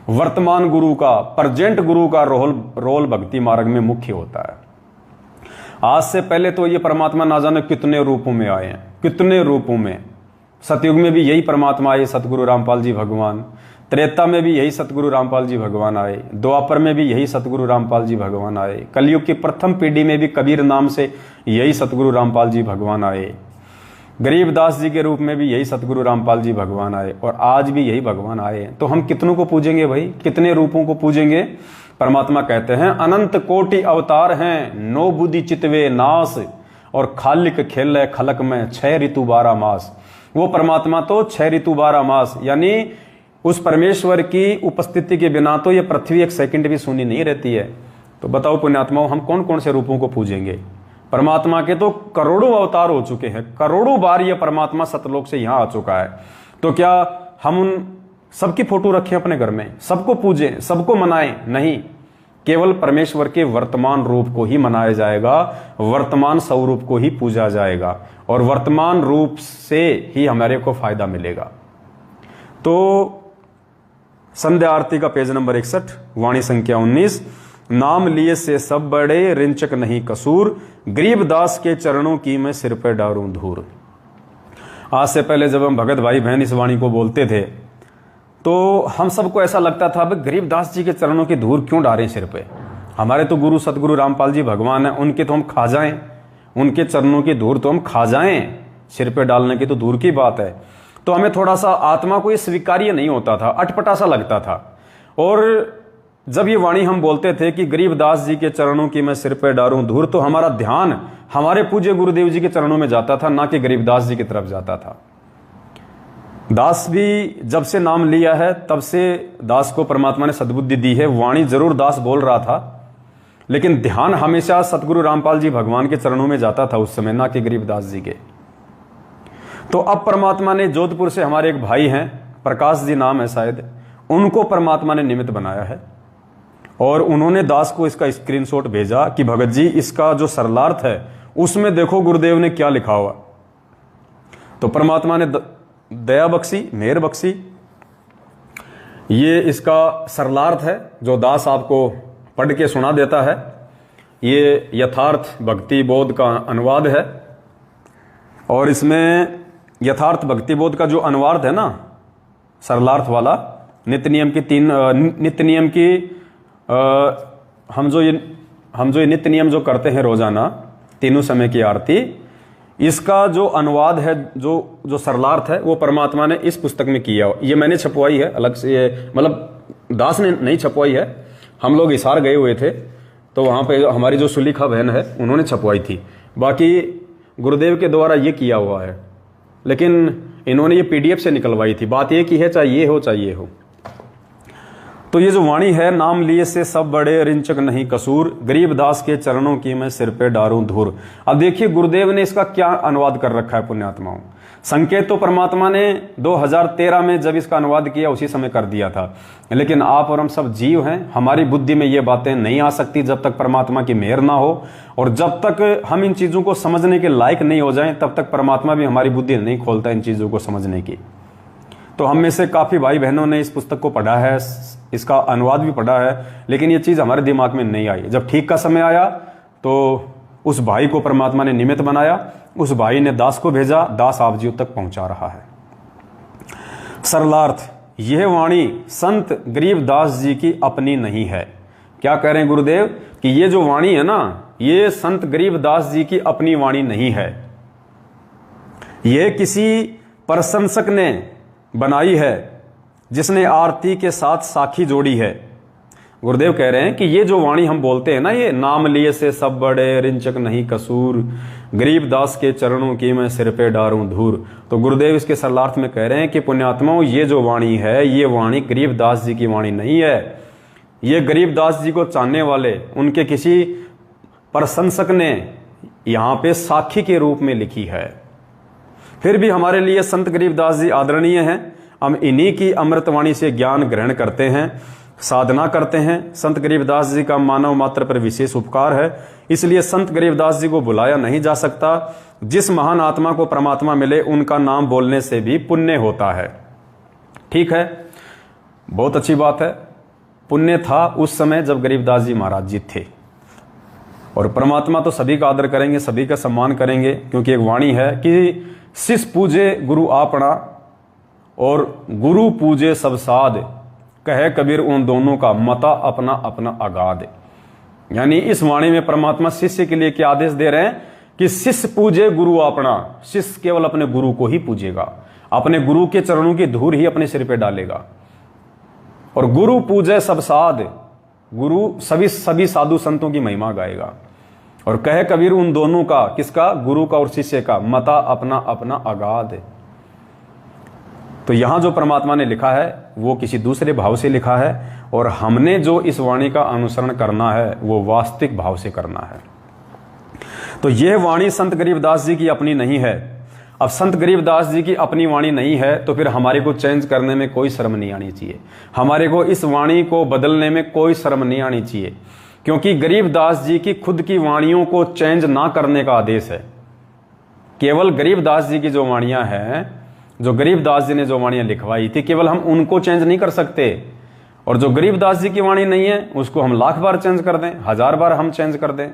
वर्तमान गुरु का, प्रेजेंट गुरु का रोल भक्ति मार्ग में मुख्य होता है। आज से पहले तो ये परमात्मा ना जाने कितने रूपों में आए हैं, कितने रूपों में। सतयुग में भी यही परमात्मा आए, सतगुरु रामपाल जी भगवान। त्रेता में भी यही सतगुरु रामपाल जी भगवान आए। द्वापर में भी यही सतगुरु रामपाल जी भगवान आए। कलयुग की प्रथम पीढ़ी में भी कबीर नाम से यही सतगुरु रामपाल जी भगवान आए। गरीबदास जी के रूप में भी यही सतगुरु रामपाल जी भगवान आए और आज भी यही भगवान आए हैं। तो हम कितनों को पूजेंगे भाई, कितने रूपों को पूजेंगे? परमात्मा कहते हैं अनंत कोटि अवतार हैं, नो बुद्धि चितवे नास, और खालिक खेल खलक में 6 ऋतु 12 मास। वो परमात्मा तो 6 ऋतु 12 मास, यानी उस परमेश्वर की उपस्थिति के बिना तो ये पृथ्वी एक सेकंड भी सुनी नहीं रहती है। तो बताओ पुण्यात्माओं, हम कौन कौन से रूपों को पूजेंगे? परमात्मा के तो करोड़ों अवतार हो चुके हैं, करोड़ों बार ये परमात्मा सतलोक से यहां आ चुका है। तो क्या हम उन सबकी फोटो रखें अपने घर में, सबको पूजें, सबको मनाएं? नहीं, केवल परमेश्वर के वर्तमान रूप को ही मनाया जाएगा, वर्तमान स्वरूप को ही पूजा जाएगा और वर्तमान रूप से ही हमारे को फायदा मिलेगा। तो संध्या आरती का पेज नंबर 61, वाणी संख्या 19। नाम लिए से सब बड़े, रिंचक नहीं कसूर, गरीबदास के चरणों की मैं सिर पे डारूं धूर। आज से पहले जब हम भगत भाई बहन इस वाणी को बोलते थे तो हम सबको ऐसा लगता था भाई गरीबदास जी के चरणों की धूर क्यों डालें सिर पे? हमारे तो गुरु सतगुरु रामपाल जी भगवान हैं, उनके तो हम खा जाएं, उनके चरणों की धूर तो हम खा जाएं, सिर पे डालने की तो दूर की बात है। तो हमें थोड़ा सा आत्मा को ये स्वीकार्य नहीं होता था, अटपटा सा लगता था। और जब ये वाणी हम बोलते थे कि गरीबदास जी के चरणों की मैं सिर पे डारूं धूर, तो हमारा ध्यान हमारे पूज्य गुरुदेव जी के चरणों में जाता था, ना कि गरीबदास जी की तरफ जाता था। दास भी जब से नाम लिया है तब से दास को परमात्मा ने सद्बुद्धि दी है। वाणी जरूर दास बोल रहा था, लेकिन ध्यान हमेशा सतगुरु रामपाल जी भगवान के चरणों में जाता था उस समय, ना कि गरीबदास जी के। तो अब परमात्मा ने जोधपुर से हमारे एक भाई हैं, प्रकाश जी नाम है शायद, उनको परमात्मा ने निमित्त बनाया है और उन्होंने दास को इसका स्क्रीनशॉट भेजा कि भगत जी इसका जो सरलार्थ है उसमें देखो गुरुदेव ने क्या लिखा हुआ। तो परमात्मा ने दया बख्शी, मेहर बख्शी। ये इसका सरलार्थ है जो दास आपको पढ़ के सुना देता है। ये यथार्थ भक्ति बोध का अनुवाद है और इसमें यथार्थ भक्ति बोध का जो अनुवाद है ना, सरलार्थ वाला, नित्य नियम की हम जो ये नित्य नियम जो करते हैं रोजाना, तीनों समय की आरती, इसका जो अनुवाद है, जो सरलार्थ है, वो परमात्मा ने इस पुस्तक में किया। ये मैंने छपवाई है अलग से, ये मतलब दास ने नहीं छपवाई है, हम लोग हिसार गए हुए थे तो वहाँ पे हमारी जो सुलीखा बहन है उन्होंने छपवाई थी। बाकी गुरुदेव के द्वारा ये किया हुआ है, लेकिन इन्होंने ये PDF से निकलवाई थी। बात ये की है चाहे ये हो चाहे ये हो। तो ये जो वाणी है, नाम लिए से सब बड़े, रिंचक नहीं कसूर, गरीबदास के चरणों की मैं सिर पे डारूं धूर। अब देखिए गुरुदेव ने इसका क्या अनुवाद कर रखा है पुण्यात्माओं। संकेत तो परमात्मा ने 2013 में जब इसका अनुवाद किया उसी समय कर दिया था, लेकिन आप और हम सब जीव हैं, हमारी बुद्धि में ये बातें नहीं आ सकती जब तक परमात्मा की मेहर ना हो, और जब तक हम इन चीज़ों को समझने के लायक नहीं हो जाएं तब तक परमात्मा भी हमारी बुद्धि नहीं खोलता इन चीज़ों को समझने की। तो हम में से काफ़ी भाई बहनों ने इस पुस्तक को पढ़ा है, इसका अनुवाद भी पढ़ा है, लेकिन ये चीज़ हमारे दिमाग में नहीं आई। जब ठीक का समय आया तो उस भाई को परमात्मा ने निमित्त बनाया, उस भाई ने दास को भेजा, दास आप जीव तक पहुंचा रहा है। सरलार्थ, यह वाणी संत गरीबदास जी की अपनी नहीं है। क्या कह रहे हैं गुरुदेव कि ये जो वाणी है ना, ये संत गरीबदास जी की अपनी वाणी नहीं है, यह किसी प्रशंसक ने बनाई है जिसने आरती के साथ साखी जोड़ी है। गुरुदेव कह रहे हैं कि ये जो वाणी हम बोलते हैं ना, ये नाम लिए से सब बड़े, रिंचक नहीं कसूर, गरीबदास के चरणों की मैं सिर पे डारूं धूर। तो गुरुदेव इसके सरलार्थ में कह रहे हैं कि पुण्यात्माओं, ये जो वाणी है, ये वाणी गरीबदास जी की वाणी नहीं है। ये गरीबदास जी को चाहने वाले उनके किसी प्रशंसक ने यहाँ पे साखी के रूप में लिखी है। फिर भी हमारे लिए संत गरीबदास जी आदरणीय हैं। हम इन्हीं की अमृतवाणी से ज्ञान ग्रहण करते हैं, साधना करते हैं। संत गरीबदास जी का मानव मात्र पर विशेष उपकार है, इसलिए संत गरीबदास जी को बुलाया नहीं जा सकता। जिस महान आत्मा को परमात्मा मिले उनका नाम बोलने से भी पुण्य होता है। ठीक है, बहुत अच्छी बात है। पुण्य था उस समय जब गरीबदास जी महाराज जी थे, और परमात्मा तो सभी का आदर करेंगे, सभी का सम्मान करेंगे, क्योंकि एक वाणी है कि शिष्य पूजे गुरु आपना और गुरु पूजे सब साध, कहे कबीर उन दोनों का मता अपना अपना अगाध। यानी इस वाणी में परमात्मा शिष्य के लिए क्या आदेश दे रहे हैं कि शिष्य पूजे गुरु अपना। शिष्य केवल अपने गुरु को ही पूजेगा, अपने गुरु के चरणों की धूल ही अपने सिर पे डालेगा। और गुरु पूजे सब साध, गुरु सभी साधु संतों की महिमा गाएगा। और कहे कबीर उन दोनों का, किसका? गुरु का और शिष्य का, मता अपना अपना अगाध। तो यहां जो परमात्मा ने लिखा है वो किसी दूसरे भाव से लिखा है, और हमने जो इस वाणी का अनुसरण करना है वो वास्तविक भाव से करना है। तो यह वाणी संत गरीबदास जी की अपनी नहीं है। अब संत गरीबदास जी की अपनी वाणी नहीं है तो फिर हमारे को चेंज करने में कोई शर्म नहीं आनी चाहिए, हमारे को इस वाणी को बदलने में कोई शर्म नहीं आनी चाहिए, क्योंकि गरीबदास जी की खुद की वाणियों को चेंज ना करने का आदेश है। केवल गरीबदास जी की जो वाणियां हैं, जो गरीबदास जी ने जो वाणियां लिखवाई थी, केवल हम उनको चेंज नहीं कर सकते। और जो गरीबदास जी की वाणी नहीं है उसको हम लाख बार चेंज कर दें, 1000 बार हम चेंज कर दें।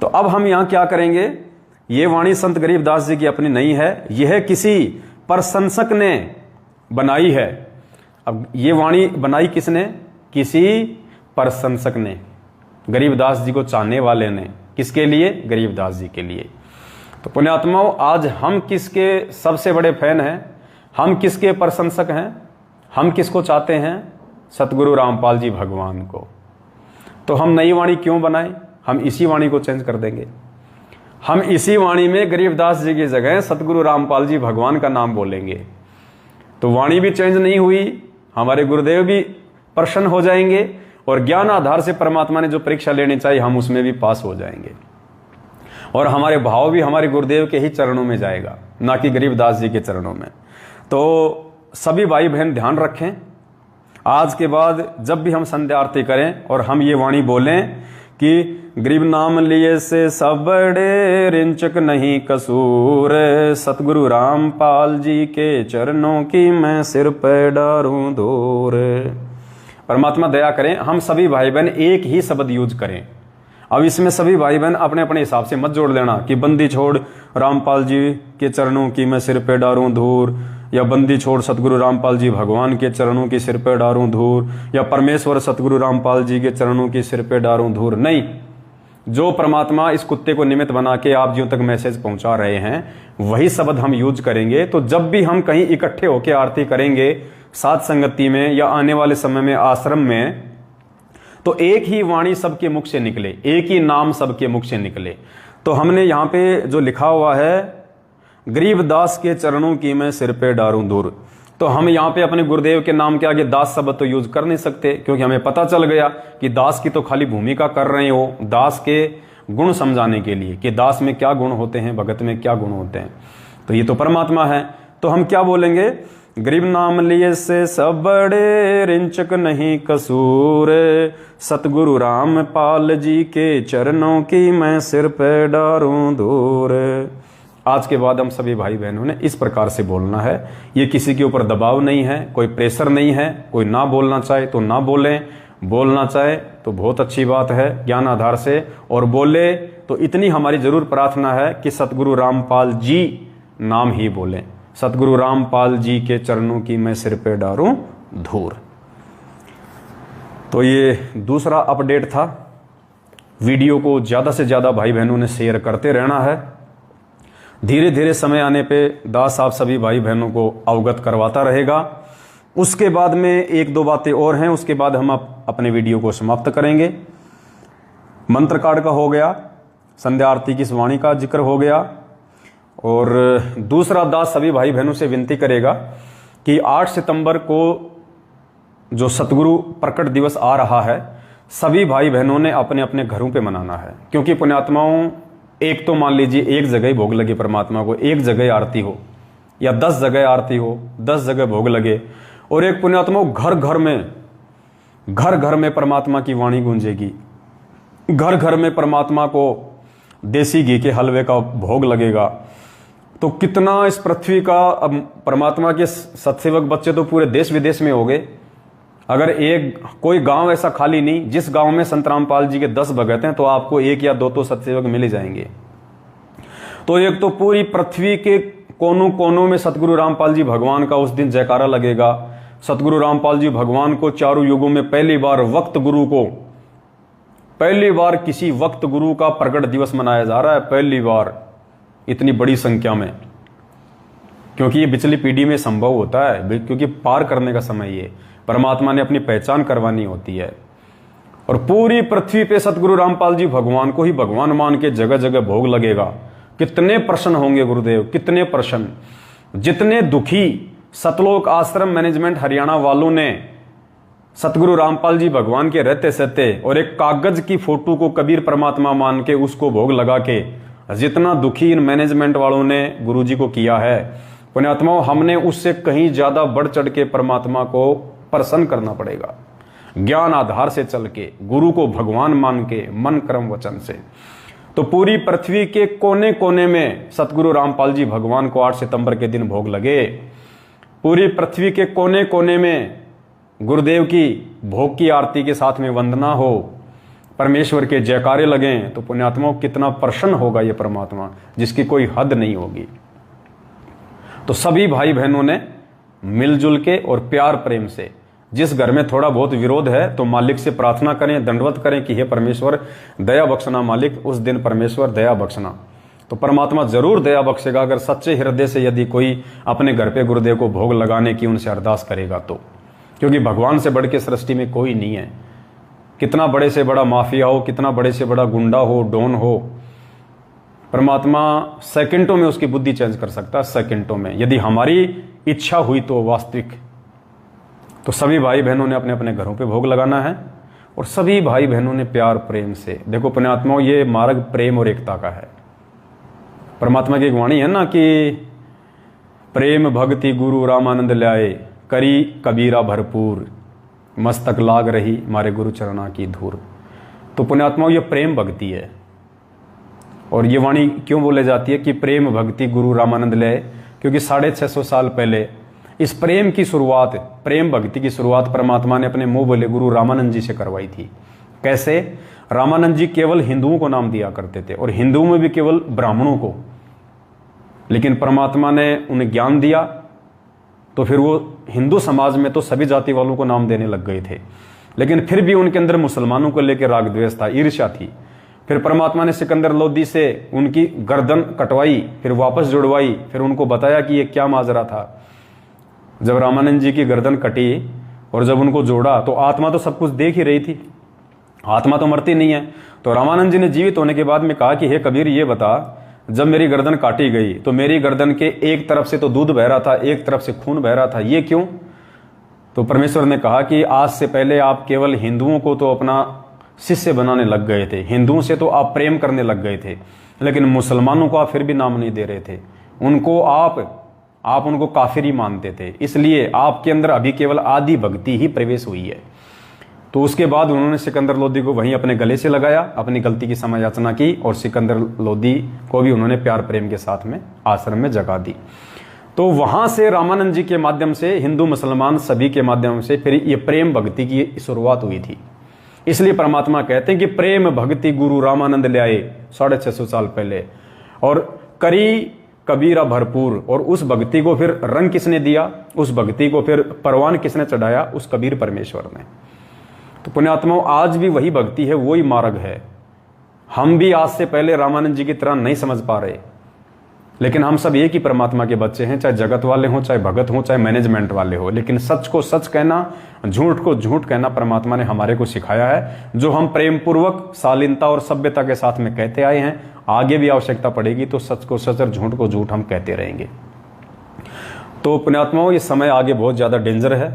तो अब हम यहां क्या करेंगे? ये वाणी संत गरीबदास जी की अपनी नहीं है, यह किसी प्रशंसक ने बनाई है। अब ये वाणी बनाई किसने? किसी प्रशंसक ने, गरीबदास जी को चाहने वाले ने। किसके लिए? गरीबदास जी के लिए। तो पुण्यात्माओं, आज हम किसके सबसे बड़े फैन हैं? हम किसके प्रशंसक हैं? हम किसको चाहते हैं? सतगुरु रामपाल जी भगवान को। तो हम नई वाणी क्यों बनाएं? हम इसी वाणी को चेंज कर देंगे। हम इसी वाणी में गरीबदास जी की जगह सतगुरु रामपाल जी भगवान का नाम बोलेंगे। तो वाणी भी चेंज नहीं हुई, हमारे गुरुदेव भी प्रसन्न हो जाएंगे, और ज्ञान आधार से परमात्मा ने जो परीक्षा लेनी चाहिए हम उसमें भी पास हो जाएंगे। और हमारे भाव भी हमारे गुरुदेव के ही चरणों में जाएगा, ना कि गरीबदास जी के चरणों में। तो सभी भाई बहन ध्यान रखें, आज के बाद जब भी हम संध्या आरती करें और हम ये वाणी बोलें कि गरीब नाम लिए से सब बड़े, रिंचक नहीं कसूर, सतगुरु रामपाल जी के चरणों की मैं सिर पे डारूं धूर। परमात्मा दया करें, हम सभी भाई बहन एक ही शब्द यूज करें। अब इसमें सभी भाई बहन अपने अपने हिसाब से मत जोड़ लेना कि बंदी छोड़ रामपाल जी के चरणों की मैं सिर पे डारूं धूर, या बंदी छोड़ सतगुरु रामपाल जी भगवान के चरणों की सिर पे डारूं धूर, या परमेश्वर सतगुरु रामपाल जी के चरणों की सिर पे डारूं धूर। नहीं, जो परमात्मा इस कुत्ते को निमित्त बना के आप जियों तक मैसेज पहुंचा रहे हैं वही शब्द हम यूज करेंगे। तो जब भी हम कहीं इकट्ठे होकर आरती करेंगे साथ संगति में या आने वाले समय में आश्रम में, तो एक ही वाणी सबके मुख से निकले, एक ही नाम सबके मुख से निकले। तो हमने यहाँ पे जो लिखा हुआ है गरीबदास के चरणों की मैं सिर पे डारूं धूर, तो हम यहाँ पे अपने गुरुदेव के नाम के आगे दास शब्द तो यूज कर नहीं सकते, क्योंकि हमें पता चल गया कि दास की तो खाली भूमिका कर रहे हो, दास के गुण समझाने के लिए कि दास में क्या गुण होते हैं, भगत में क्या गुण होते हैं। तो ये तो परमात्मा है। तो हम क्या बोलेंगे? गरीब नाम लिए से सब बड़े, रिंचक नहीं कसूर, सतगुरु रामपाल जी के चरणों की मैं सिर पे डारूं धूर। आज के बाद हम सभी भाई बहनों ने इस प्रकार से बोलना है। ये किसी के ऊपर दबाव नहीं है, कोई प्रेशर नहीं है। कोई ना बोलना चाहे तो ना बोलें, बोलना चाहे तो बहुत अच्छी बात है ज्ञान आधार से, और बोले तो इतनी हमारी जरूर प्रार्थना है कि सतगुरु रामपाल जी नाम ही बोलें। सतगुरु रामपाल जी के चरणों की मैं सिर पे डारूं धूर। तो ये दूसरा अपडेट था। वीडियो को ज़्यादा से ज़्यादा भाई बहनों ने शेयर करते रहना है। धीरे धीरे समय आने पे दास आप सभी भाई बहनों को अवगत करवाता रहेगा। उसके बाद में एक दो बातें और हैं, उसके बाद हम अपने वीडियो को समाप्त करेंगे। मंत्र कार्ड का हो गया, संध्या आरती की इस वाणी का जिक्र हो गया, और दूसरा दास सभी भाई बहनों से विनती करेगा कि 8 सितंबर को जो सतगुरु प्रकट दिवस आ रहा है, सभी भाई बहनों ने अपने अपने घरों पे मनाना है। क्योंकि पुण्यात्माओं, एक तो मान लीजिए एक जगह ही भोग लगे परमात्मा को, एक जगह आरती हो या 10 जगह आरती हो, 10 जगह भोग लगे, और एक पुण्यात्माओं घर घर में परमात्मा की वाणी गूंजेगी, घर घर में परमात्मा को देसी घी के हलवे का भोग लगेगा। तो कितना इस पृथ्वी का, अब परमात्मा के सत्सेवक बच्चे तो पूरे देश विदेश में हो गए। अगर एक कोई गांव ऐसा खाली नहीं जिस गांव में संत रामपाल जी के 10 भगत हैं, तो आपको एक या दो तो सत्सेवक मिल ही जाएंगे। तो एक तो पूरी पृथ्वी के कोनों कोनों में सतगुरु रामपाल जी भगवान का उस दिन जयकारा लगेगा। सतगुरु रामपाल जी भगवान को चारों युगों में पहली बार वक्त गुरु को पहली बार किसी वक्त गुरु का प्रकट दिवस मनाया जा रहा है, पहली बार इतनी बड़ी संख्या में, क्योंकि ये पिछली पीढ़ी में संभव होता है, क्योंकि पार करने का समय ये परमात्मा ने अपनी पहचान करवानी होती है। और पूरी पृथ्वी पे सतगुरु रामपाल जी भगवान को ही भगवान मान के जगह जगह भोग लगेगा। कितने प्रसन्न होंगे गुरुदेव, कितने प्रसन्न। जितने दुखी सतलोक आश्रम मैनेजमेंट हरियाणा वालों ने सतगुरु रामपाल जी भगवान के रहते सहते और एक कागज की फोटो को कबीर परमात्मा मान के उसको भोग लगा के, जितना दुखी इन मैनेजमेंट वालों ने गुरु जी को किया है, पुण्यात्माओं हमने उससे कहीं ज्यादा बढ़ चढ़ के परमात्मा को प्रसन्न करना पड़ेगा। ज्ञान आधार से चल के, गुरु को भगवान मान के, मन कर्म वचन से। तो पूरी पृथ्वी के कोने कोने में सतगुरु रामपाल जी भगवान को 8 सितंबर के दिन भोग लगे। पूरी पृथ्वी के कोने कोने में गुरुदेव की भोग की आरती के साथ में वंदना हो, परमेश्वर के जयकारे लगें, तो पुण्यात्माओं कितना प्रसन्न होगा ये परमात्मा, जिसकी कोई हद नहीं होगी। तो सभी भाई बहनों ने मिलजुल के और प्यार प्रेम से, जिस घर में थोड़ा बहुत विरोध है तो मालिक से प्रार्थना करें, दंडवत करें कि हे परमेश्वर दया बख्शना मालिक, उस दिन परमेश्वर दया बख्शना। तो परमात्मा जरूर दया बख्शेगा अगर सच्चे हृदय से यदि कोई अपने घर पे गुरुदेव को भोग लगाने की उनसे अरदास करेगा तो, क्योंकि भगवान से बढ़ के सृष्टि में कोई नहीं है। कितना बड़े से बड़ा माफिया हो, कितना बड़े से बड़ा गुंडा हो, डॉन हो, परमात्मा सेकंडों में उसकी बुद्धि चेंज कर सकता है, सेकंडों में, यदि हमारी इच्छा हुई तो वास्तविक। तो सभी भाई बहनों ने अपने अपने घरों पे भोग लगाना है और सभी भाई बहनों ने प्यार प्रेम से, देखो पुण्यात्माओं ये मार्ग प्रेम और एकता का है। परमात्मा की एक वाणी है ना कि प्रेम भक्ति गुरु रामानंद ल्याए, करी कबीरा भरपूर, मस्तक लाग रही मारे गुरु चरणा की धूर। तो पुण्यात्माओं ये प्रेम भक्ति है। और ये वाणी क्यों बोले जाती है कि प्रेम भक्ति गुरु रामानंद ल्याए, क्योंकि 650 साल पहले इस प्रेम की शुरुआत, प्रेम भक्ति की शुरुआत परमात्मा ने अपने मुंह बोले गुरु रामानंद जी से करवाई थी। कैसे? रामानंद जी केवल हिंदुओं को नाम दिया करते थे और हिंदुओं में भी केवल ब्राह्मणों को, लेकिन परमात्मा ने उन्हें ज्ञान दिया तो फिर वो हिंदू समाज में तो सभी जाति वालों को नाम देने लग गए थे, लेकिन फिर भी उनके अंदर मुसलमानों को लेकर राग द्वेष था, ईर्ष्या थी। फिर परमात्मा ने सिकंदर लोदी से उनकी गर्दन कटवाई, फिर वापस जुड़वाई, फिर उनको बताया कि ये क्या माजरा था। जब रामानंद जी की गर्दन कटी और जब उनको जोड़ा तो आत्मा तो सब कुछ देख ही रही थी, आत्मा तो मरती नहीं है। तो रामानंद जी ने जीवित होने के बाद में कहा कि हे कबीर ये बता, जब मेरी गर्दन काटी गई तो मेरी गर्दन के एक तरफ से तो दूध बह रहा था, एक तरफ से खून बह रहा था, ये क्यों? तो परमेश्वर ने कहा कि आज से पहले आप केवल हिंदुओं को तो अपना शिष्य बनाने लग गए थे, हिंदुओं से तो आप प्रेम करने लग गए थे, लेकिन मुसलमानों को आप फिर भी नाम नहीं दे रहे थे, उनको आप उनको काफिर ही मानते थे, इसलिए आपके अंदर अभी केवल आदि भक्ति ही प्रवेश हुई है। तो उसके बाद उन्होंने सिकंदर लोदी को वहीं अपने गले से लगाया, अपनी गलती की क्षमा याचना की और सिकंदर लोदी को भी उन्होंने प्यार प्रेम के साथ में आश्रम में जगा दी। तो वहां से रामानंद जी के माध्यम से हिंदू मुसलमान सभी के माध्यम से फिर ये प्रेम भक्ति की शुरुआत हुई थी। इसलिए परमात्मा कहते हैं कि प्रेम भक्ति गुरु रामानंद ल्याए 650 साल पहले, और करी कबीरा भरपूर। और उस भक्ति को फिर रंग किसने दिया, उस भक्ति को फिर परवान किसने चढ़ाया, उस कबीर परमेश्वर ने। तो पुण्यात्माओं आज भी वही भक्ति है, वही मार्ग है। हम भी आज से पहले रामानंद जी की तरह नहीं समझ पा रहे, लेकिन हम सब एक ही परमात्मा के बच्चे हैं, चाहे जगत वाले हों, चाहे भगत हों, चाहे मैनेजमेंट वाले हों। लेकिन सच को सच कहना, झूठ को झूठ कहना परमात्मा ने हमारे को सिखाया है, जो हम प्रेम पूर्वक शालीनता और सभ्यता के साथ में कहते आए हैं। आगे भी आवश्यकता पड़ेगी तो सच को सच और झूठ को झूठ हम कहते रहेंगे। तो पुण्यात्माओं ये समय आगे बहुत ज्यादा डेंजर है।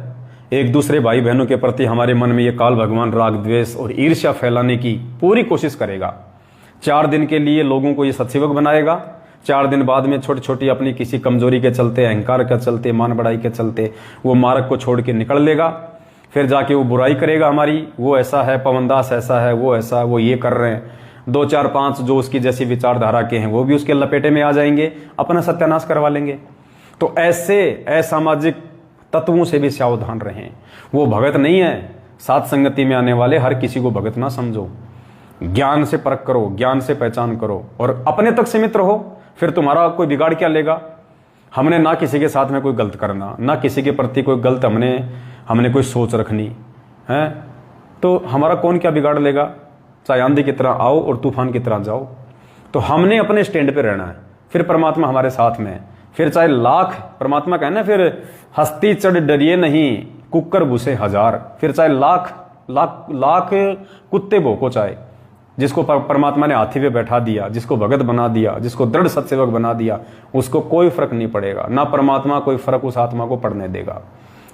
एक दूसरे भाई बहनों के प्रति हमारे मन में ये काल भगवान राग द्वेष और ईर्ष्या फैलाने की पूरी कोशिश करेगा। 4 दिन के लिए लोगों को ये सत्सेवक बनाएगा, 4 दिन बाद में छोटी छोटी अपनी किसी कमजोरी के चलते, अहंकार के चलते, मान बढ़ाई के चलते वो मार्ग को छोड़ के निकल लेगा। फिर जाके वो बुराई करेगा हमारी, वो ऐसा है, पवनदास ऐसा है, वो ऐसा, वो ये कर रहे हैं। 2 4 5 जो उसकी जैसी विचारधारा के हैं वो भी उसके लपेटे में आ जाएंगे, अपना सत्यानाश करवा लेंगे। तो ऐसे असामाजिक तत्वों से भी सावधान रहें। वो भगत नहीं है, साथ संगति में आने वाले हर किसी को भगत ना समझो। ज्ञान से परख करो, ज्ञान से पहचान करो और अपने तक सीमित रहो, फिर तुम्हारा कोई बिगाड़ क्या लेगा। हमने ना किसी के साथ में कोई गलत करना, ना किसी के प्रति कोई गलत हमने कोई सोच रखनी है, तो हमारा कौन क्या बिगाड़ लेगा। चाहे आंधी की तरह आओ और तूफान की तरह जाओ। तो हमने अपने स्टैंड पे रहना है, फिर परमात्मा हमारे साथ में है। फिर चाहे लाख, परमात्मा कहना फिर हस्ती चढ़ डरिए नहीं, कुकर घुसे हजार। फिर चाहे लाख लाख लाख कुत्ते भोंको, चाहे जिसको परमात्मा ने हाथी पे बैठा दिया, जिसको भगत बना दिया, जिसको दृढ़ सत्सेवक बना दिया, उसको कोई फर्क नहीं पड़ेगा। ना परमात्मा कोई फर्क उस आत्मा को पड़ने देगा।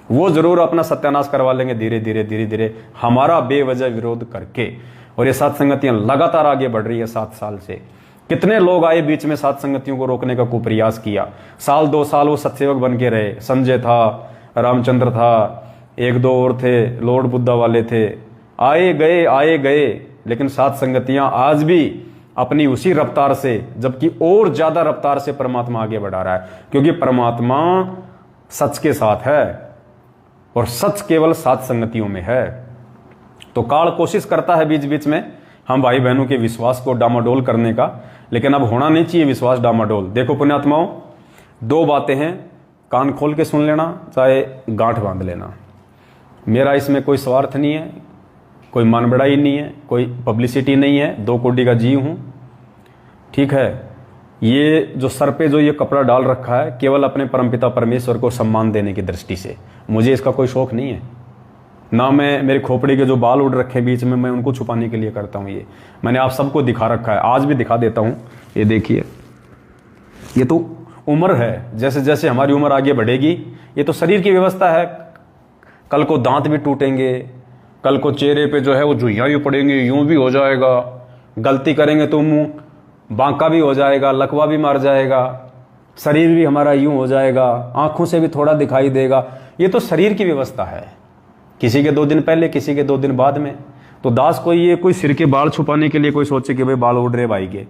वो जरूर अपना सत्यानाश करवा लेंगे धीरे धीरे धीरे धीरे, हमारा बेवजह विरोध करके। और ये सात संगतियां लगातार आगे बढ़ रही है 7 साल से। कितने लोग आए बीच में सात संगतियों को रोकने का कुप्रयास किया, साल 2 साल वो सत्सेवक बन के रहे। संजय था, रामचंद्र था, 1-2 और थे, लॉर्ड बुद्धा वाले थे, आए गए। लेकिन सात संगतियां आज भी अपनी उसी रफ्तार से, जबकि और ज्यादा रफ्तार से परमात्मा आगे बढ़ा रहा है, क्योंकि परमात्मा सच के साथ है और सच केवल सात संगतियों में है। तो काल कोशिश करता है बीच बीच में हम भाई बहनों के विश्वास को डामाडोल करने का, लेकिन अब होना नहीं चाहिए विश्वास डामाडोल। देखो पुण्यात्माओं, 2 बातें हैं, कान खोल के सुन लेना, चाहे गांठ बांध लेना। मेरा इसमें कोई स्वार्थ नहीं है, कोई मन बढ़ाई नहीं है, कोई पब्लिसिटी नहीं है, 2 कोटि का जीव हूं, ठीक है। ये जो सर पे जो ये कपड़ा डाल रखा है, केवल अपने परमपिता परमेश्वर को सम्मान देने की दृष्टि से, मुझे इसका कोई शौक नहीं है। ना मैं मेरी खोपड़ी के जो बाल उड़ रखे बीच में, मैं उनको छुपाने के लिए करता हूं। ये मैंने आप सबको दिखा रखा है, आज भी दिखा देता हूं। ये देखिए, ये तो उम्र है, जैसे जैसे हमारी उम्र आगे बढ़ेगी, ये तो शरीर की व्यवस्था है। कल को दांत भी टूटेंगे, कल को चेहरे पे जो है वो जुइयां भी पड़ेंगी, यूं भी हो जाएगा, गलती करेंगे तो मुंह बांका भी हो जाएगा, लकवा भी मार जाएगा, शरीर भी हमारा यूं हो जाएगा, आंखों से भी थोड़ा दिखाई देगा। ये तो शरीर की व्यवस्था है, किसी के 2 दिन पहले, किसी के 2 दिन बाद में। तो दास कोई ये कोई सिर के बाल छुपाने के लिए कोई सोचे कि भाई बाल उड़ रहे भाई के,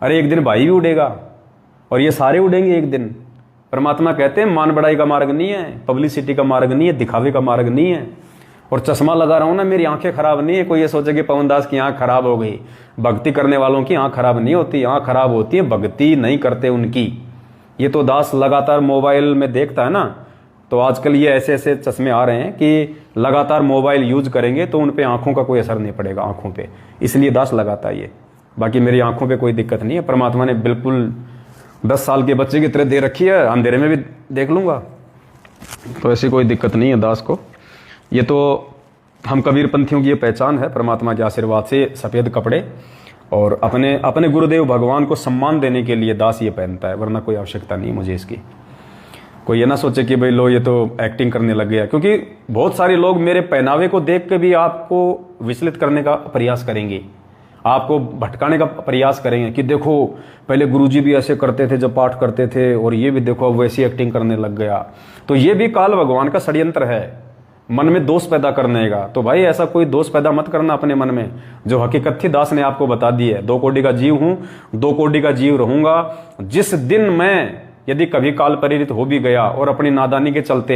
अरे एक दिन भाई भी उड़ेगा और ये सारे उड़ेंगे एक दिन। परमात्मा कहते हैं मान बढ़ाई का मार्ग नहीं है, पब्लिसिटी का मार्ग नहीं है, दिखावे का मार्ग नहीं है। और चश्मा लगा रहा हूं ना, मेरी आंखें खराब नहीं है। कोई ये सोचे कि पवन दास की आंख खराब हो गई। भक्ति करने वालों की आंख खराब नहीं होती, आंख खराब होती है भक्ति नहीं करते उनकी। ये तो दास लगातार मोबाइल में देखता है ना, तो आजकल ये ऐसे ऐसे चश्मे आ रहे हैं कि लगातार मोबाइल यूज करेंगे तो उन पे आंखों का कोई असर नहीं पड़ेगा, आंखों पे, इसलिए दास लगाता है ये। बाकी मेरी आंखों पे कोई दिक्कत नहीं है, परमात्मा ने बिल्कुल 10 साल के बच्चे की तरह दे रखी है, अंधेरे में भी देख लूंगा, तो ऐसी कोई दिक्कत नहीं है दास को। ये तो हम कबीर पंथियों की ये पहचान है, परमात्मा के आशीर्वाद से सफ़ेद कपड़े, और अपने अपने गुरुदेव भगवान को सम्मान देने के लिए दास ये पहनता है, वरना कोई आवश्यकता नहीं मुझे इसकी। कोई ये ना सोचे कि भाई लो ये तो एक्टिंग करने लग गया, क्योंकि बहुत सारे लोग मेरे पहनावे को देख के भी आपको विचलित करने का प्रयास करेंगे, आपको भटकाने का प्रयास करेंगे कि देखो पहले गुरुजी भी ऐसे करते थे जब पाठ करते थे, और ये भी देखो अब वैसी एक्टिंग करने लग गया। तो ये भी काल भगवान का षड्यंत्र है, मन में दोष पैदा करने का। तो भाई ऐसा कोई दोष पैदा मत करना अपने मन में, जो हकीकत थी दास ने आपको बता दी है। 2 कोटि का जीव हूं, 2 कोटि का जीव रहूंगा। जिस दिन मैं यदि कभी काल प्रेरित हो भी गया और अपनी नादानी के चलते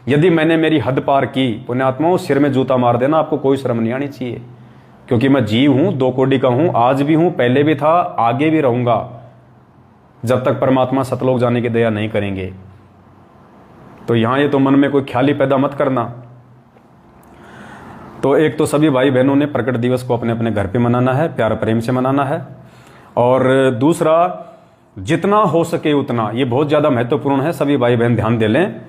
यदि मैंने मेरी हद पार की, पुण्यात्माओं सिर में जूता मार देना, आपको कोई शर्म नहीं आनी चाहिए, क्योंकि मैं जीव हूं, 2 कोटि का हूं, आज भी हूं, पहले भी था, आगे भी रहूंगा, जब तक परमात्मा सतलोक जाने की दया नहीं करेंगे। तो यहां ये तो मन में कोई ख्याल ही पैदा मत करना। तो एक तो सभी भाई बहनों ने प्रकट दिवस को अपने अपने घर पे मनाना है, प्यार प्रेम से मनाना है। और दूसरा, जितना हो सके उतना, ये बहुत ज़्यादा महत्वपूर्ण है, सभी भाई बहन ध्यान दे लें,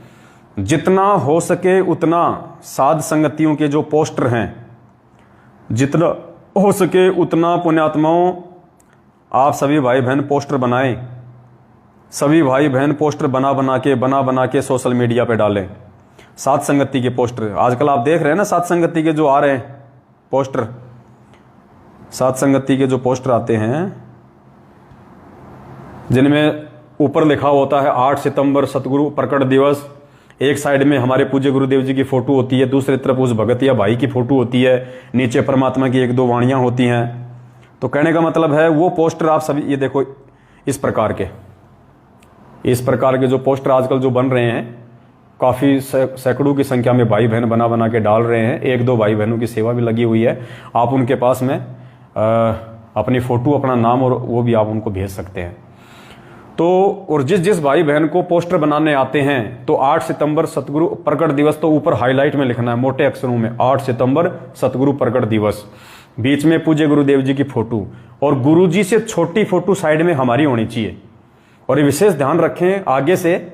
जितना हो सके उतना साध संगतियों के जो पोस्टर हैं, जितना हो सके उतना पुण्यात्माओं आप सभी भाई बहन पोस्टर बनाएं। सभी भाई बहन पोस्टर बना बना के सोशल मीडिया पे डालें। सात संगति के पोस्टर आजकल आप देख रहे हैं ना, सात संगति के जो आ रहे हैं पोस्टर, सात संगति के जो पोस्टर आते हैं जिनमें ऊपर लिखा होता है 8 सितंबर सतगुरु प्रकट दिवस, एक साइड में हमारे पूज्य गुरुदेव जी की फोटो होती है, दूसरी तरफ उस भगत या भाई की फोटो होती है, नीचे परमात्मा की 1-2 वाणियां होती हैं। तो कहने का मतलब है वो पोस्टर आप सभी ये देखो, इस प्रकार के जो पोस्टर आजकल जो बन रहे हैं, काफ़ी सैकड़ों की संख्या में भाई बहन बना के डाल रहे हैं। 1-2 भाई बहनों की सेवा भी लगी हुई है, आप उनके पास में अपनी फोटो, अपना नाम और वो भी आप उनको भेज सकते हैं। तो और जिस भाई बहन को पोस्टर बनाने आते हैं तो 8 सितंबर सतगुरु प्रकट दिवस तो ऊपर हाईलाइट में लिखना है मोटे अक्षरों में, 8 सितंबर सतगुरु प्रकट दिवस। बीच में पूज्य गुरुदेव जी की फोटो, और गुरु जी से छोटी फोटो साइड में हमारी होनी चाहिए। और ये विशेष ध्यान रखें, आगे से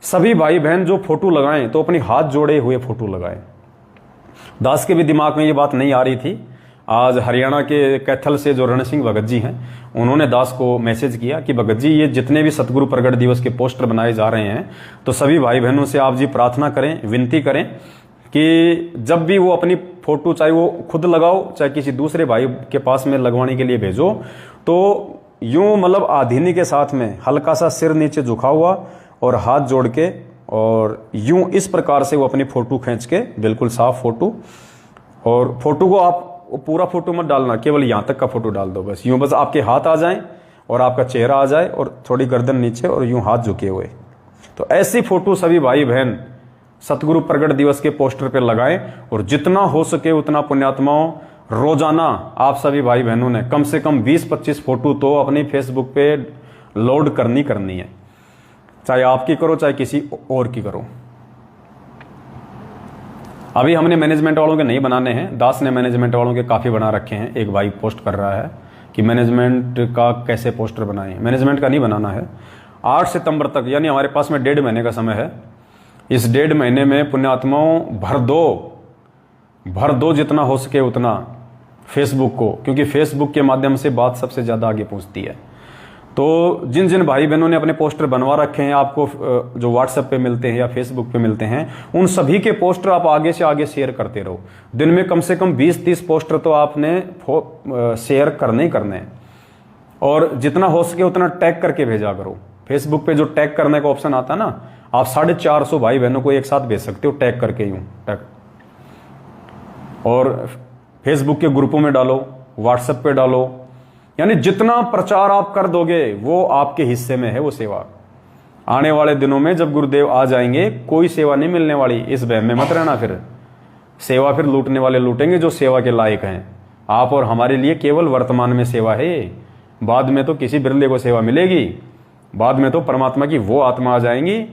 सभी भाई बहन जो फोटो लगाएं तो अपनी हाथ जोड़े हुए फोटो लगाएं। दास के भी दिमाग में ये बात नहीं आ रही थी। आज हरियाणा के कैथल से जो रण सिंह भगत जी हैं, उन्होंने दास को मैसेज किया कि भगत जी, ये जितने भी सतगुरु प्रगट दिवस के पोस्टर बनाए जा रहे हैं, तो सभी भाई बहनों से आप जी प्रार्थना करें, विनती करें कि जब भी वो अपनी फोटो, चाहे वो खुद लगाओ चाहे किसी दूसरे भाई के पास में लगवाने के लिए भेजो, तो यूं मतलब आधीनी के साथ में हल्का सा सिर नीचे झुका हुआ और हाथ जोड़ के, और यूं इस प्रकार से वो अपनी फोटो खींच के, बिल्कुल साफ फोटो, और फोटो को आप पूरा फोटो मत डालना, केवल यहां तक का फोटो डाल दो बस। यूं बस आपके हाथ आ जाएं और आपका चेहरा आ जाए और थोड़ी गर्दन नीचे और यूं हाथ झुके हुए। तो ऐसी फोटो सभी भाई बहन सतगुरु प्रगट दिवस के पोस्टर पर लगाएं, और जितना हो सके उतना पुण्यात्माओं रोजाना आप सभी भाई बहनों ने कम से कम 20-25 फोटो तो अपनी फेसबुक पे लोड करनी है, चाहे आपकी करो चाहे किसी और की करो। अभी हमने मैनेजमेंट वालों के नहीं बनाने हैं, दास ने मैनेजमेंट वालों के काफ़ी बना रखे हैं। एक भाई पोस्ट कर रहा है कि मैनेजमेंट का कैसे पोस्टर बनाएं। मैनेजमेंट का नहीं बनाना है। 8 सितंबर तक, यानी हमारे पास में 1.5 महीने का समय है। इस 1.5 महीने में पुण्यात्माओं भर दो जितना हो सके उतना फेसबुक को, क्योंकि फेसबुक के माध्यम से बात सबसे ज़्यादा आगे पहुँचती है। तो जिन जिन भाई बहनों ने अपने पोस्टर बनवा रखे हैं, आपको जो व्हाट्सएप पे मिलते हैं या फेसबुक पे मिलते हैं, उन सभी के पोस्टर आप आगे से आगे शेयर करते रहो। दिन में कम से कम 20-30 पोस्टर तो आपने शेयर करने ही करने हैं, और जितना हो सके उतना टैग करके भेजा करो। फेसबुक पे जो टैग करने का ऑप्शन आता है ना, आप 450 भाई बहनों को एक साथ भेज सकते हो टैग करके, यूं टैग। और फेसबुक के ग्रुपों में डालो, व्हाट्सएप पे डालो, यानी जितना प्रचार आप कर दोगे वो आपके हिस्से में है वो सेवा। आने वाले दिनों में जब गुरुदेव आ जाएंगे, कोई सेवा नहीं मिलने वाली, इस वहम में मत रहना। फिर सेवा फिर लूटने वाले लूटेंगे जो सेवा के लायक हैं। आप और हमारे लिए केवल वर्तमान में सेवा है, बाद में तो किसी बिरले को सेवा मिलेगी। बाद में तो परमात्मा की वो आत्मा आ जाएंगी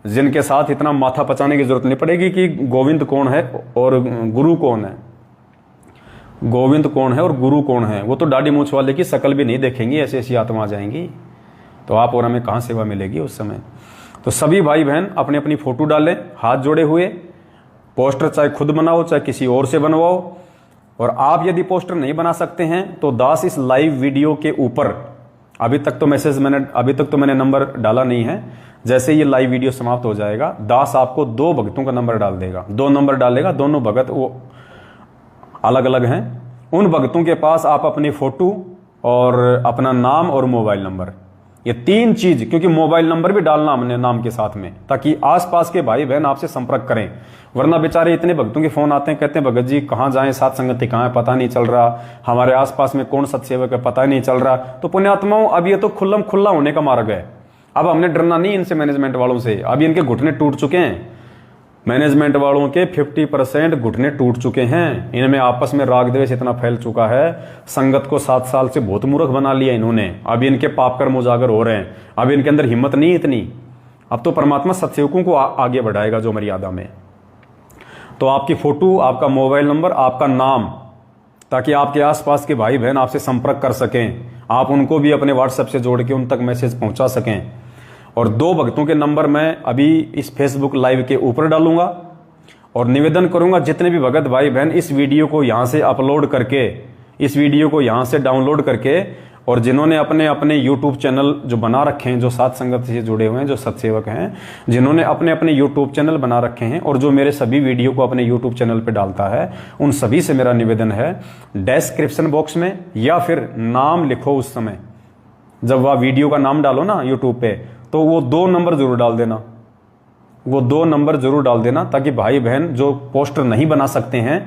जिनके साथ इतना माथा पचाने की जरूरत नहीं पड़ेगी कि गोविंद कौन है और गुरु कौन है। गोविंद कौन है और गुरु कौन है, वो तो दाढ़ी मूछ वाले की शकल भी नहीं देखेंगी, ऐसी ऐसी आत्मा आ जाएंगी। तो आप और हमें कहाँ सेवा मिलेगी उस समय। तो सभी भाई बहन अपनी अपनी फोटो डालें, हाथ जोड़े हुए। पोस्टर चाहे खुद बनाओ चाहे किसी और से बनवाओ। और आप यदि पोस्टर नहीं बना सकते हैं तो दास इस लाइव वीडियो के ऊपर, अभी तक तो मैंने नंबर डाला नहीं है, जैसे ये लाइव वीडियो समाप्त हो जाएगा दास आपको 2 भक्तों का नंबर डाल देगा। 2 नंबर डालेगा, दोनों भगत वो अलग अलग हैं। उन भक्तों के पास आप अपनी फोटो और अपना नाम और मोबाइल नंबर, ये 3 चीज, क्योंकि मोबाइल नंबर भी डालना हमने नाम के साथ में, ताकि आसपास के भाई बहन आपसे संपर्क करें। वरना बेचारे इतने भक्तों के फोन आते हैं, कहते हैं भगत जी कहाँ जाएं, सात संगति कहाँ है पता नहीं चल रहा, हमारे आसपास में कौन सत्सेवक है पता नहीं चल रहा। तो पुण्यात्माओं, अब ये तो खुल्लम खुल्ला होने का मार्ग है। अब हमने डरना नहीं इनसे, मैनेजमेंट वालों से। अब इनके घुटने टूट चुके हैं। मैनेजमेंट वालों के 50% घुटने टूट चुके हैं। इनमें आपस में राग द्वेष इतना फैल चुका है, संगत को 7 साल से बहुत मूर्ख बना लिया इन्होंने। अब इनके पाप कर्म उजागर हो रहे हैं। अब इनके अंदर हिम्मत नहीं इतनी। अब तो परमात्मा सत्सेवकों को आगे बढ़ाएगा जो मर्यादा में। तो आपकी फोटो, आपका मोबाइल नंबर, आपका नाम, ताकि आपके आसपास के भाई बहन आपसे संपर्क कर सकें, आप उनको भी अपने व्हाट्सएप से जोड़ के उन तक मैसेज पहुंचा सकें। और 2 भक्तों के नंबर मैं अभी इस फेसबुक लाइव के ऊपर डालूंगा और निवेदन करूंगा जितने भी भगत भाई बहन इस वीडियो को यहां से अपलोड करके, इस वीडियो को यहां से डाउनलोड करके, और जिन्होंने अपने अपने यूट्यूब चैनल जो बना रखे हैं, जो सात संगत से जुड़े हुए हैं, जो सत्सेवक हैं, जिन्होंने अपने अपने यूट्यूब चैनल बना रखे हैं और जो मेरे सभी वीडियो को अपने यूट्यूब चैनल पे डालता है, उन सभी से मेरा निवेदन है, डिस्क्रिप्शन बॉक्स में या फिर नाम लिखो उस समय जब वह वीडियो का नाम डालो ना यूट्यूब पे, तो वो 2 नंबर जरूर डाल देना। वो 2 नंबर जरूर डाल देना, ताकि भाई बहन जो पोस्टर नहीं बना सकते हैं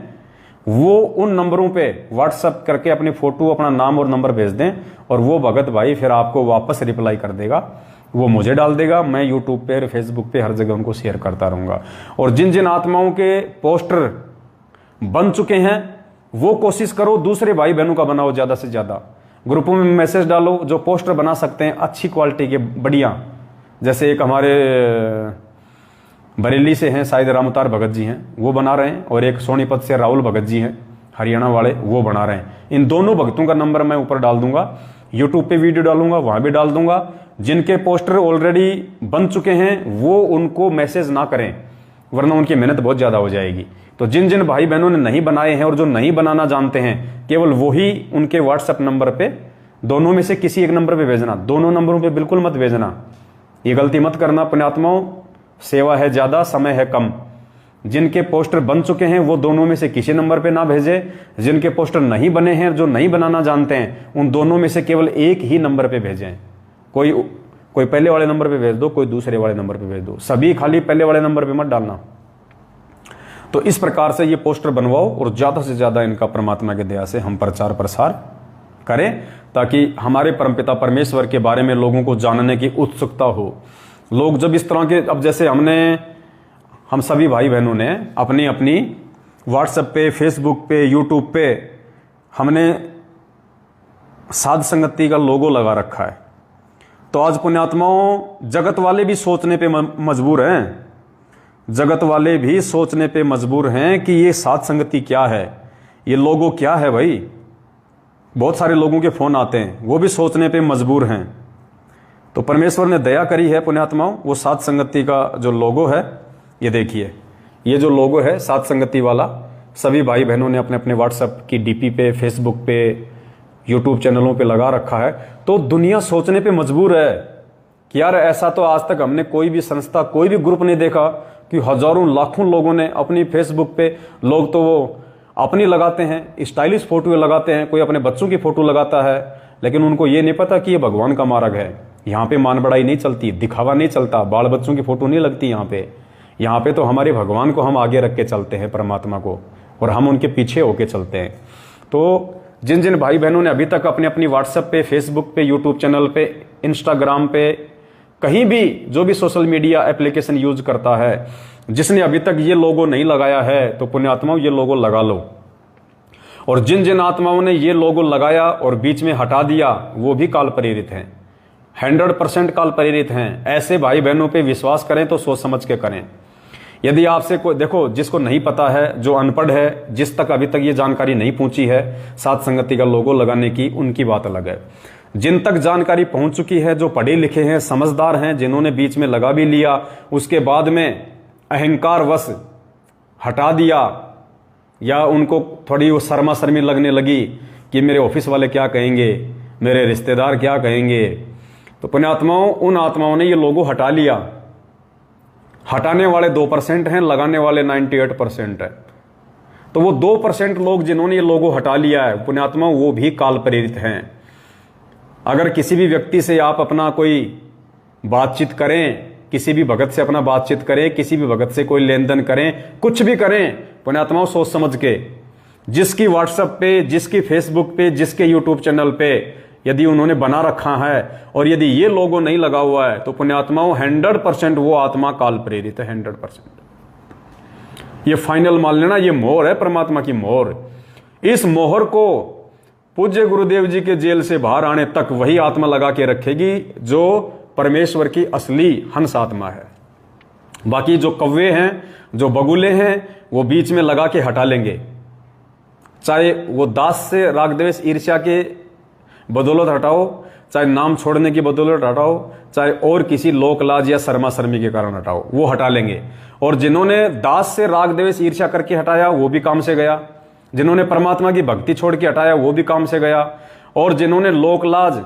वो उन नंबरों पे व्हाट्सएप करके अपनी फोटो, अपना नाम और नंबर भेज दें, और वो भगत भाई फिर आपको वापस रिप्लाई कर देगा। वो मुझे डाल देगा, मैं यूट्यूब पे, फेसबुक पे हर जगह उनको शेयर करता रहूंगा। और जिन जिन आत्माओं के पोस्टर बन चुके हैं वो कोशिश करो दूसरे भाई बहनों का बनाओ, ज्यादा से ज्यादा ग्रुपों में मैसेज डालो जो पोस्टर बना सकते हैं अच्छी क्वालिटी के, बढ़िया। जैसे एक हमारे बरेली से हैं, शायद रामतार भगत जी हैं, वो बना रहे हैं, और एक सोनीपत से राहुल भगत जी हैं, हरियाणा वाले, वो बना रहे हैं। इन दोनों भक्तों का नंबर मैं ऊपर डाल दूंगा, यूट्यूब पे वीडियो डालूंगा, वहां भी डाल दूंगा। जिनके पोस्टर ऑलरेडी बन चुके हैं वो उनको मैसेज ना करें, वरना उनकी मेहनत बहुत ज्यादा हो जाएगी। तो जिन जिन भाई बहनों ने नहीं बनाए हैं और जो नहीं बनाना जानते हैं, केवल वही उनके व्हाट्सएप नंबर पे, दोनों में से किसी एक नंबर पे भेजना, दोनों नंबरों पे बिल्कुल मत भेजना। ये गलती मत करना पुण्यात्माओं, सेवा है ज्यादा, समय है कम। जिनके पोस्टर बन चुके हैं वो दोनों में से किसी नंबर पे ना भेजे। जिनके पोस्टर नहीं बने हैं, जो नहीं बनाना जानते हैं, उन दोनों में से केवल एक ही नंबर पे भेजें। कोई पहले वाले नंबर पे भेज दो, कोई दूसरे वाले नंबर पे भेज दो, सभी खाली पहले वाले नंबर पे मत डालना। तो इस प्रकार से ये पोस्टर बनवाओ और ज्यादा से ज्यादा इनका परमात्मा की दया से हम प्रचार प्रसार करें, ताकि हमारे परमपिता परमेश्वर के बारे में लोगों को जानने की उत्सुकता हो। लोग जब इस तरह के, अब जैसे हम सभी भाई बहनों ने अपनी अपनी व्हाट्सएप पे, फेसबुक पे, यूट्यूब पे हमने साध संगति का लोगो लगा रखा है। तो आज पुण्यात्माओं, जगत वाले भी सोचने पे मजबूर हैं, जगत वाले भी सोचने पे मजबूर हैं कि ये साध संगति क्या है, ये लोगो क्या है। भाई बहुत सारे लोगों के फोन आते हैं, वो भी सोचने पे मजबूर हैं। तो परमेश्वर ने दया करी है पुण्यात्माओं, वो साध संगति का जो लोगो है, ये देखिए, ये जो लोगो है साध संगति वाला, सभी भाई बहनों ने अपने अपने व्हाट्सएप की डीपी पे, फेसबुक पे, यूट्यूब चैनलों पे लगा रखा है। तो दुनिया सोचने पे मजबूर है कि यार ऐसा तो आज तक हमने कोई भी संस्था, कोई भी ग्रुप नहीं देखा कि हजारों लाखों लोगों ने अपनी फेसबुक पे, लोग तो वो अपनी लगाते हैं, स्टाइलिश फोटो लगाते हैं, कोई अपने बच्चों की फोटो लगाता है, लेकिन उनको ये नहीं पता कि ये भगवान का मार्ग है। यहाँ पे मान बढ़ाई नहीं चलती, दिखावा नहीं चलता, बाल बच्चों की फोटो नहीं लगती यहाँ पे तो हमारे भगवान को हम आगे रख के चलते हैं, परमात्मा को, और हम उनके पीछे होके चलते हैं। तो जिन जिन भाई बहनों ने अभी तक अपने अपनी व्हाट्सएप पे, फेसबुक पे, यूट्यूब चैनल पे, इंस्टाग्राम पे, कहीं भी जो भी सोशल मीडिया एप्लीकेशन यूज करता है, जिसने अभी तक ये लोगो नहीं लगाया है, तो पुण्यात्माओं ये लोगो लगा लो। और जिन जिन आत्माओं ने ये लोगो लगाया और बीच में हटा दिया, वो भी काल प्रेरित हैं, 100% काल प्रेरित हैं। ऐसे भाई बहनों पे विश्वास करें तो सोच समझ के करें। यदि आपसे कोई, देखो, जिसको नहीं पता है, जो अनपढ़ है, जिस तक अभी तक ये जानकारी नहीं पहुंची है साध संगति का लोगो लगाने की, उनकी बात अलग है। जिन तक जानकारी पहुंच चुकी है, जो पढ़े लिखे हैं, समझदार हैं, जिन्होंने बीच में लगा भी लिया, उसके बाद में अहंकार वश हटा दिया, या उनको थोड़ी वो शर्मा शर्मी लगने लगी कि मेरे ऑफिस वाले क्या कहेंगे, मेरे रिश्तेदार क्या कहेंगे, तो पुण्यात्माओं, उन आत्माओं ने ये लोगो हटा लिया। हटाने वाले 2% हैं, लगाने वाले 98% है। तो वो 2% लोग जिन्होंने ये लोगो हटा लिया है पुण्यात्माओं, वो भी काल प्रेरित हैं। अगर किसी भी व्यक्ति से आप अपना कोई बातचीत करें, किसी भी भगत से अपना बातचीत करें, किसी भी भगत से कोई लेन देन करें, कुछ भी करें पुण्यात्माओं, सोच समझ के, जिसकी व्हाट्सएप पे, जिसकी फेसबुक पे, जिसके यूट्यूब चैनल पे यदि उन्होंने बना रखा है और यदि ये लोगो नहीं लगा हुआ है, तो पुण्यात्माओं 100% वो आत्मा काल प्रेरित है, 100%। ये फाइनल मान लेना, ये मोहर है परमात्मा की मोहर। इस मोहर को पूज्य गुरुदेव जी के जेल से बाहर आने तक वही आत्मा लगा के रखेगी जो परमेश्वर की असली हंस आत्मा है। बाकी जो कौवे हैं, जो बगुले हैं, वो बीच में लगा के हटा लेंगे, चाहे वो दास से राग द्वेष ईर्ष्या के बदौलत हटाओ, चाहे नाम छोड़ने की बदौलत हटाओ, चाहे और किसी लोक लाज या शर्मा शर्मी के कारण हटाओ, वो हटा लेंगे। और जिन्होंने दास से राग द्वेष ईर्ष्या करके हटाया, वो भी काम से गया। जिन्होंने परमात्मा की भक्ति छोड़ के हटाया, वो भी काम से गया। और जिन्होंने लोक लाज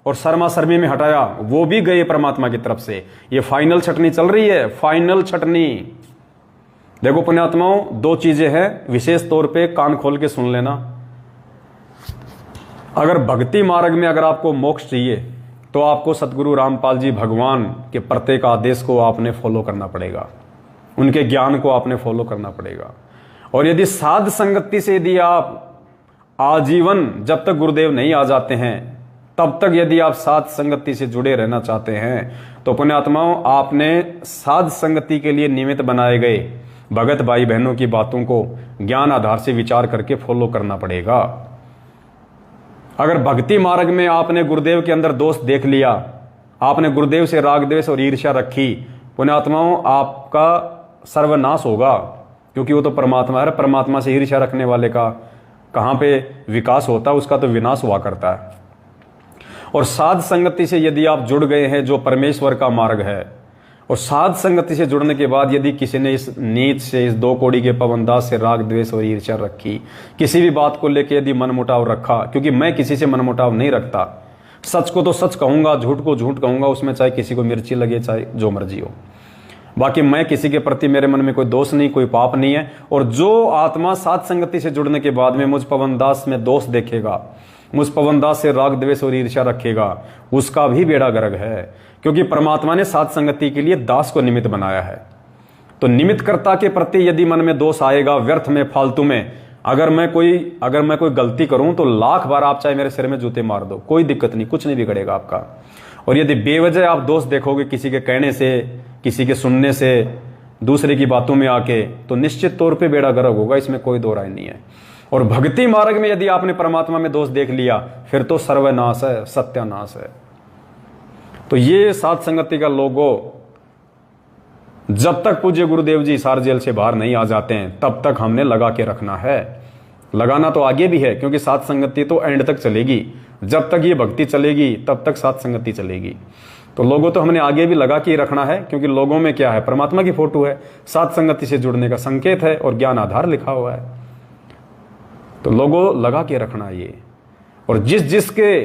और शर्मा शर्मी में हटाया, वो भी गए परमात्मा की तरफ से। ये फाइनल छटनी चल रही है, फाइनल छटनी। देखो पुण्यात्माओं, 2 चीजें हैं, विशेष तौर पे कान खोल के सुन लेना। अगर भक्ति मार्ग में अगर आपको मोक्ष चाहिए, तो आपको सतगुरु रामपाल जी भगवान के प्रत्येक आदेश को आपने फॉलो करना पड़ेगा, उनके ज्ञान को आपने फॉलो करना पड़ेगा। और यदि साध संगति से यदि आप आजीवन, जब तक गुरुदेव नहीं आ जाते हैं, तब तक यदि आप साध संगति से जुड़े रहना चाहते हैं, तो पुण्यात्माओं, आपने साध संगति के लिए निमित्त बनाए गए भगत भाई बहनों की बातों को ज्ञान आधार से विचार करके फॉलो करना पड़ेगा। अगर भक्ति मार्ग में आपने गुरुदेव के अंदर दोष देख लिया, आपने गुरुदेव से राग द्वेष और ईर्ष्या रखी, पुण्यात्माओं, आपका सर्वनाश होगा, क्योंकि वो तो परमात्मा है। परमात्मा से ईर्ष्या रखने वाले का कहाँ पे विकास होता है उसका तो विनाश हुआ करता है। और साध संगति से यदि आप जुड़ गए हैं जो परमेश्वर का मार्ग है, और साध संगति से जुड़ने के बाद यदि किसी ने इस नीच से, इस 2 कौड़ी के पवनदास से राग द्वेष और ईर्ष्या रखी, किसी भी बात को लेकर यदि मनमुटाव रखा, क्योंकि मैं किसी से मनमुटाव नहीं रखता, सच को तो सच कहूंगा, झूठ को झूठ कहूंगा, उसमें चाहे किसी को मिर्ची लगे चाहे जो मर्जी हो। बाकी मैं किसी के प्रति, मेरे मन में कोई दोष नहीं, कोई पाप नहीं है। और जो आत्मा साध संगति से जुड़ने के बाद में मुझ पवनदास में दोष देखेगा, मुझ पवनदास से राग द्वेष और ईर्ष्या रखेगा, उसका भी बेड़ा गर्क है, क्योंकि परमात्मा ने साध संगति के लिए दास को निमित्त बनाया है। तो निमित्तकर्ता के प्रति यदि मन में दोष आएगा, व्यर्थ में, फालतू में, अगर मैं कोई गलती करूं तो 1,00,000 बार आप चाहे मेरे सिर में जूते मार दो, कोई दिक्कत नहीं, कुछ नहीं बिगड़ेगा आपका। और यदि बेवजह आप दोष देखोगे किसी के कहने से, किसी के सुनने से, दूसरे की बातों में आके, तो निश्चित तौर पे बेड़ा गर्क होगा, इसमें कोई दो राय नहीं है। और भक्ति मार्ग में यदि आपने परमात्मा में दोष देख लिया, फिर तो सर्वनाश है, सत्यानाश है। तो ये साध संगति का लोगो, जब तक पूज्य गुरुदेव जी हिसार जेल से बाहर नहीं आ जाते हैं तब तक हमने लगा के रखना है। लगाना तो आगे भी है, क्योंकि साध संगति तो एंड तक चलेगी। जब तक ये भक्ति चलेगी तब तक साध संगति चलेगी। तो लोगों तो हमने आगे भी लगा के ही रखना है, क्योंकि लोगों में क्या है, परमात्मा की फोटो है, साध संगति से जुड़ने का संकेत है और ज्ञान आधार लिखा हुआ है। तो लोगों लगा के रखना ये। और जिसके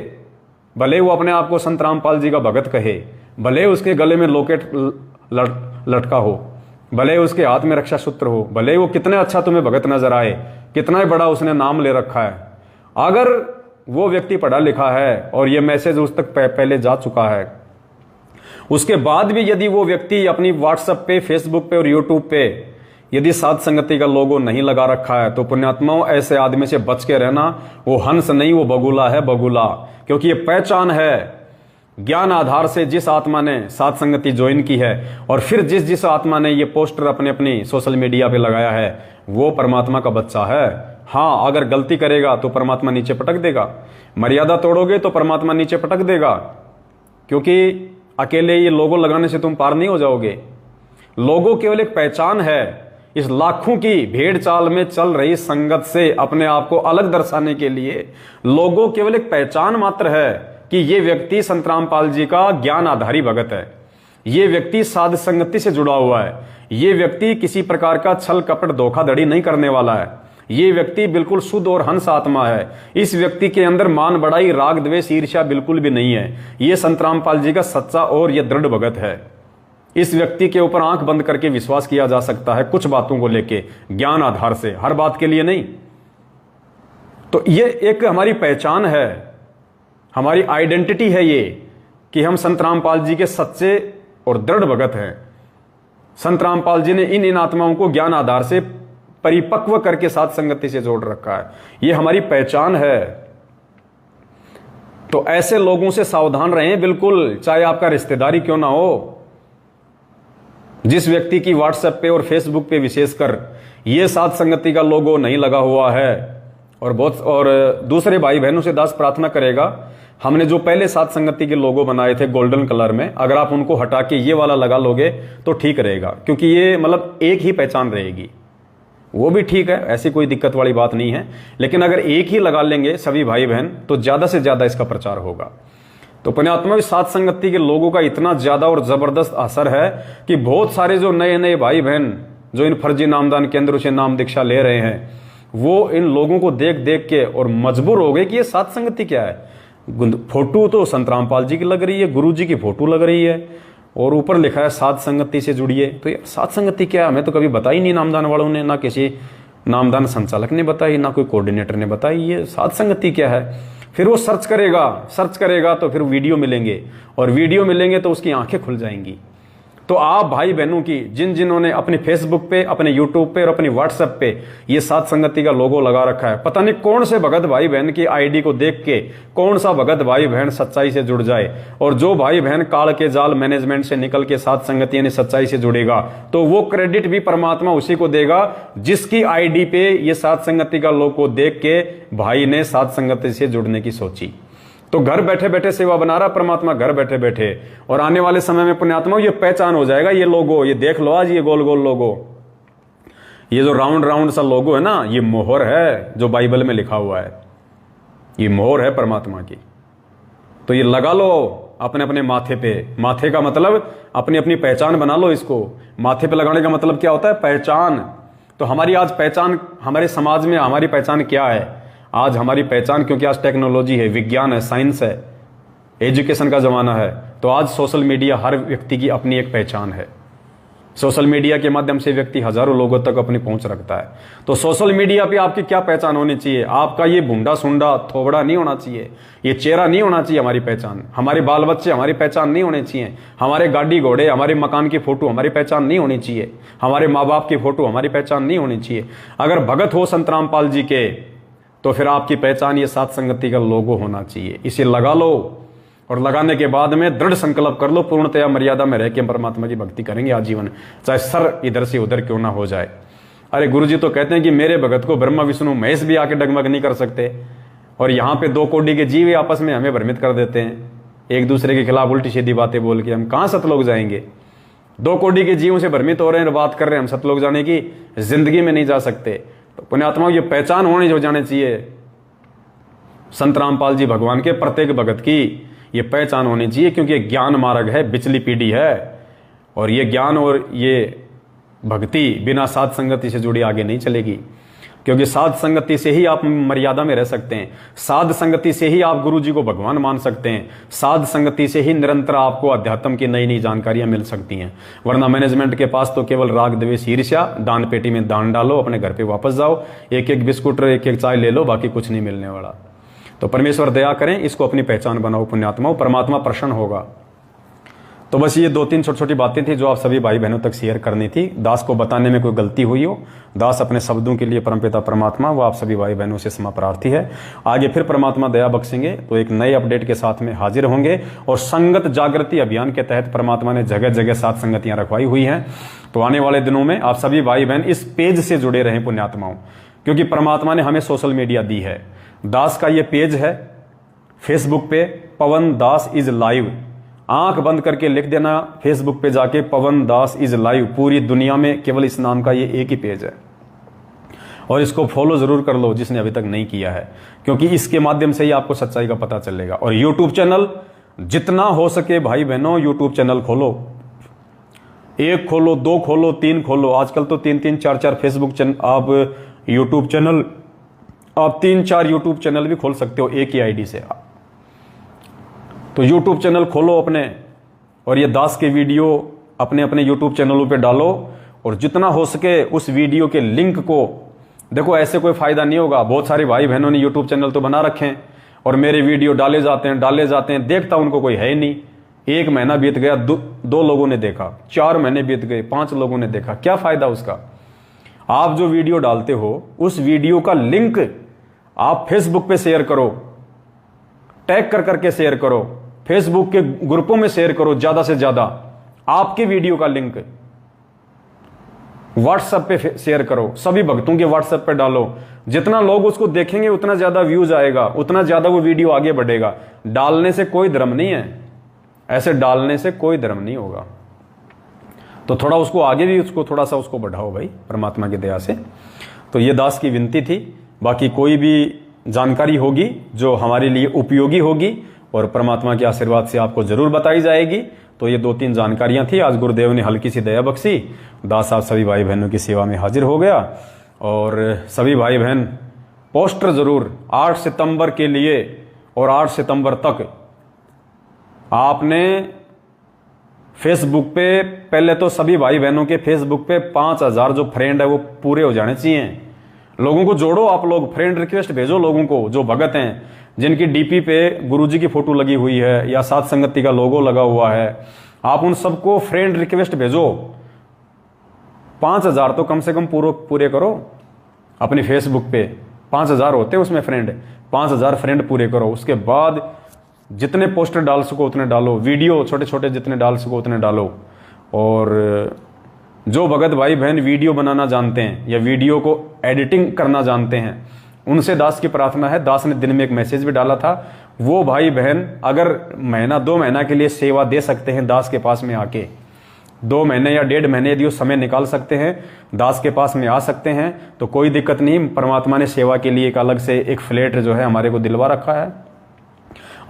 भले वो अपने आप को संत रामपाल जी का भगत कहे, भले उसके गले में लॉकेट लटका हो, भले उसके हाथ में रक्षा सूत्र हो, भले वो कितने अच्छा तुम्हें भगत नजर आए, कितना ही बड़ा उसने नाम ले रखा है, अगर वो व्यक्ति पढ़ा लिखा है और ये मैसेज उस तक पहले जा चुका है, उसके बाद भी यदि वो व्यक्ति अपनी व्हाट्सएप पे, फेसबुक पे और यूट्यूब पे यदि साध संगति का लोगो नहीं लगा रखा है, तो पुण्यात्माओं ऐसे आदमी से बच के रहना। वो हंस नहीं, वो बगुला है, बगुला। क्योंकि ये पहचान है ज्ञान आधार से जिस आत्मा ने साध संगति ज्वाइन की है, और फिर जिस आत्मा ने ये पोस्टर अपनी सोशल मीडिया पे लगाया है, वो परमात्मा का बच्चा है। हाँ, अगर गलती करेगा तो परमात्मा नीचे पटक देगा, मर्यादा तोड़ोगे तो परमात्मा नीचे पटक देगा, क्योंकि अकेले ये लोगो लगाने से तुम पार नहीं हो जाओगे। लोगो केवल एक पहचान है। इस लाखों की भेड़ चाल में चल रही संगत से अपने आप को अलग दर्शाने के लिए लोगो केवल एक पहचान मात्र है कि ये व्यक्ति संत रामपाल जी का ज्ञान आधारी भगत है, ये व्यक्ति साध संगति से जुड़ा हुआ है, ये व्यक्ति किसी प्रकार का छल कपट धोखाधड़ी नहीं करने वाला है, ये व्यक्ति बिल्कुल शुद्ध और हंस आत्मा है। इस व्यक्ति के अंदर मान बढ़ाई, राग द्वेष ईर्ष्या बिल्कुल भी नहीं है। ये संत रामपाल जी का सच्चा और ये दृढ़ भगत है। इस व्यक्ति के ऊपर आंख बंद करके विश्वास किया जा सकता है कुछ बातों को लेके, ज्ञान आधार से, हर बात के लिए नहीं। तो ये एक हमारी पहचान है, हमारी आइडेंटिटी है ये, कि हम संत रामपाल जी के सच्चे और दृढ़ भगत हैं। संत रामपाल जी ने इन आत्माओं को ज्ञान आधार से परिपक्व करके साध संगति से जोड़ रखा है। ये हमारी पहचान है। तो ऐसे लोगों से सावधान रहें बिल्कुल, चाहे आपका रिश्तेदारी क्यों ना हो। जिस व्यक्ति की व्हाट्सएप पे और फेसबुक पे विशेषकर ये साध संगति का लोगो नहीं लगा हुआ है, और दूसरे भाई बहनों से दास प्रार्थना करेगा, हमने जो पहले साध संगति के लोगो बनाए थे गोल्डन कलर में, अगर आप उनको हटा के ये वाला लगा लोगे तो ठीक रहेगा, क्योंकि ये मतलब एक ही पहचान रहेगी। वो भी ठीक है, ऐसी कोई दिक्कत वाली बात नहीं है, लेकिन अगर एक ही लगा लेंगे सभी भाई बहन तो ज्यादा से ज्यादा इसका प्रचार होगा। तो पुण्यात्मा साध संगति के लोगों का इतना ज्यादा और जबरदस्त असर है कि बहुत सारे जो नए नए भाई बहन जो इन फर्जी नामदान केंद्रों से नाम दीक्षा ले रहे हैं, वो इन लोगों को देख देख के और मजबूर हो गए कि ये साध संगति क्या है। फोटो तो संत रामपाल जी की लग रही है, गुरु जी की फोटो लग रही है, और ऊपर लिखा है साध संगति से जुड़िए। तो यार साध संगति क्या है, हमें तो कभी बताई नहीं नामदान वालों ने, ना किसी नामदान संचालक ने बताई, ना कोई कोऑर्डिनेटर ने बताई ये साध संगति क्या है। फिर वो सर्च करेगा तो फिर वीडियो मिलेंगे, और वीडियो मिलेंगे तो उसकी आंखें खुल जाएंगी। तो आप भाई बहनों की जिन्होंने अपने फेसबुक पे, अपने यूट्यूब पे और अपनी व्हाट्सएप पे ये साध संगति का लोगो लगा रखा है, पता नहीं कौन से भगत भाई बहन की आईडी को देख के कौन सा भगत भाई बहन सच्चाई से जुड़ जाए। और जो भाई बहन काल के जाल मैनेजमेंट से निकल के साध संगति यानी सच्चाई से जुड़ेगा, तो वो क्रेडिट भी परमात्मा उसी को देगा जिसकी आईडी पे ये साध संगति का लोगो देख के भाई ने साध संगति से जुड़ने की सोची। तो घर बैठे बैठे सेवा बना रहा परमात्मा, घर बैठे बैठे। और आने वाले समय में पुण्यात्मा ये पहचान हो जाएगा, ये लोगो, ये देख लो आज ये गोल गोल लोगो, ये जो राउंड राउंड सा लोगो है ना, ये मोहर है जो बाइबल में लिखा हुआ है, ये मोहर है परमात्मा की। तो ये लगा लो अपने अपने माथे पे। माथे का मतलब अपनी अपनी पहचान बना लो इसको। माथे पे लगाने का मतलब क्या होता है? पहचान। तो हमारी आज पहचान, हमारे समाज में हमारी पहचान क्या है? आज हमारी पहचान, क्योंकि आज टेक्नोलॉजी है, विज्ञान है, साइंस है, एजुकेशन का जमाना है, तो आज सोशल मीडिया हर व्यक्ति की अपनी एक पहचान है। सोशल मीडिया के माध्यम से व्यक्ति हजारों लोगों तक अपनी पहुंच रखता है। तो सोशल मीडिया पे आपकी क्या पहचान होनी चाहिए? आपका ये भुंडा सुंडा थोबड़ा नहीं होना चाहिए, ये चेहरा नहीं होना चाहिए हमारी पहचान। हमारे बाल बच्चे हमारी पहचान नहीं होने चाहिए, हमारे गाड़ी घोड़े, हमारे मकान की फोटो हमारी पहचान नहीं होनी चाहिए, हमारे माँ बाप की फोटो हमारी पहचान नहीं होनी चाहिए। अगर भगत हो संत रामपाल जी के, तो फिर आपकी पहचान ये सात संगति का लोगो होना चाहिए। इसे लगा लो और लगाने के बाद में दृढ़ संकल्प कर लो, पूर्णतया मर्यादा में रह के परमात्मा की भक्ति करेंगे आजीवन, चाहे सर इधर से उधर क्यों ना हो जाए। अरे गुरुजी तो कहते हैं कि मेरे भगत को ब्रह्मा विष्णु महेश भी आके डगमग नहीं कर सकते, और यहाँ पे 2 कोटि के जीव आपस में हमें भ्रमित कर देते हैं, एक दूसरे के खिलाफ उल्टी सीधी बातें बोल के। हम कहाँ सतलोक जाएंगे? 2 कोटि के जीवों से भ्रमित हो रहे हैं, बात कर रहे हैं हम सतलोक जाने की, जिंदगी में नहीं जा सकते। तो पुण्यात्माओं, ये पहचान होनी जो जाने चाहिए संत रामपाल जी भगवान के, प्रत्येक भगत की ये पहचान होनी चाहिए, क्योंकि ये ज्ञान मार्ग है, बिचली पीढ़ी है, और ये ज्ञान और ये भक्ति बिना साध संगति से जुड़ी आगे नहीं चलेगी। क्योंकि साध संगति से ही आप मर्यादा में रह सकते हैं, साध संगति से ही आप गुरु जी को भगवान मान सकते हैं, साध संगति से ही निरंतर आपको अध्यात्म की नई नई जानकारियां मिल सकती हैं। वरना मैनेजमेंट के पास तो केवल राग द्वेष ईर्ष्या, दान पेटी में दान डालो, अपने घर पे वापस जाओ, एक एक बिस्कुट एक एक चाय ले लो, बाकी कुछ नहीं मिलने वाला। तो परमेश्वर दया करें, इसको अपनी पहचान बनाओ पुण्यात्माओं, परमात्मा प्रसन्न होगा। तो बस ये 2-3 छोटी छोटी बातें थी जो आप सभी भाई बहनों तक शेयर करनी थी। दास को बताने में कोई गलती हुई हो, दास अपने शब्दों के लिए परमपिता परमात्मा वो आप सभी भाई बहनों से क्षमा प्रार्थी है। आगे फिर परमात्मा दया बख्शेंगे तो एक नए अपडेट के साथ में हाजिर होंगे। और संगत जागृति अभियान के तहत परमात्मा ने जगह जगह 7 संगतियां रखवाई हुई हैं। तो आने वाले दिनों में आप सभी भाई बहन इस पेज से जुड़े रहें पुण्यात्माओं, क्योंकि परमात्मा ने हमें सोशल मीडिया दी है। दास का ये पेज है फेसबुक पे, पवन दास इज लाइव। आंख बंद करके लिख देना फेसबुक पे जाके, पवन दास इज लाइव। पूरी दुनिया में केवल इस नाम का ये एक ही पेज है, और इसको फॉलो जरूर कर लो जिसने अभी तक नहीं किया है, क्योंकि इसके माध्यम से ही आपको सच्चाई का पता चलेगा। और यूट्यूब चैनल जितना हो सके भाई बहनों यूट्यूब चैनल खोलो, 1 खोलो, 2 खोलो, 3 खोलो। आजकल तो 3-3, 4-4 फेसबुक चैनल, आप यूट्यूब चैनल, आप 3-4 यूट्यूब चैनल भी खोल सकते हो एक ही आईडी से। तो यूट्यूब चैनल खोलो अपने, और ये दास के वीडियो अपने अपने यूट्यूब चैनलों पे डालो, और जितना हो सके उस वीडियो के लिंक को देखो। ऐसे कोई फायदा नहीं होगा। बहुत सारे भाई बहनों ने यूट्यूब चैनल तो बना रखे हैं, और मेरे वीडियो डाले जाते हैं, देखता उनको कोई है ही नहीं। 1 महीना बीत गया, 2 लोगों ने देखा, 4 महीने बीत गए, 5 लोगों ने देखा, क्या फायदा उसका? आप जो वीडियो डालते हो उस वीडियो का लिंक आप फेसबुक पे शेयर करो, टैग कर करके शेयर करो, फेसबुक के ग्रुपों में शेयर करो, ज्यादा से ज्यादा आपके वीडियो का लिंक व्हाट्सएप पे शेयर करो, सभी भक्तों के व्हाट्सएप पे डालो। जितना लोग उसको देखेंगे उतना ज्यादा व्यूज आएगा, उतना ज्यादा वो वीडियो आगे बढ़ेगा। डालने से कोई धर्म नहीं है, ऐसे डालने से कोई धर्म नहीं होगा। तो थोड़ा उसको आगे भी उसको थोड़ा सा उसको बढ़ाओ भाई, परमात्मा की दया से। तो ये दास की विनती थी। बाकी कोई भी जानकारी होगी जो हमारे लिए उपयोगी होगी और परमात्मा के आशीर्वाद से आपको जरूर बताई जाएगी। तो ये 2-3 जानकारियां थी, आज गुरुदेव ने हल्की सी दया बख्शी, दास साहब सभी भाई बहनों की सेवा में हाजिर हो गया। और सभी भाई बहन पोस्टर जरूर 8 सितंबर के लिए, और 8 सितंबर तक आपने फेसबुक पे, पहले तो सभी भाई बहनों के फेसबुक पे 5000 जो फ्रेंड है वो पूरे हो जाने चाहिए। लोगों को जोड़ो, आप लोग फ्रेंड रिक्वेस्ट भेजो लोगों को जो भगत हैं, जिनकी डीपी पे गुरुजी की फोटो लगी हुई है या सात संगति का लोगो लगा हुआ है, आप उन सबको फ्रेंड रिक्वेस्ट भेजो। 5000 तो कम से कम पूरे करो अपनी फेसबुक पे। 5000 होते हैं उसमें फ्रेंड, 5000 फ्रेंड पूरे करो। उसके बाद जितने पोस्टर डाल सको उतने डालो, वीडियो छोटे छोटे जितने डाल सको उतने डालो। और जो भगत भाई बहन वीडियो बनाना जानते हैं या वीडियो को एडिटिंग करना जानते हैं, उनसे दास की प्रार्थना है, दास ने दिन में एक मैसेज भी डाला था, वो भाई बहन अगर 1-2 महीना के लिए सेवा दे सकते हैं दास के पास में आके, 2 महीने या 1.5 महीने यदि वो समय निकाल सकते हैं, दास के पास में आ सकते हैं, तो कोई दिक्कत नहीं। परमात्मा ने सेवा के लिए एक अलग से एक फ्लैट जो है हमारे को दिलवा रखा है।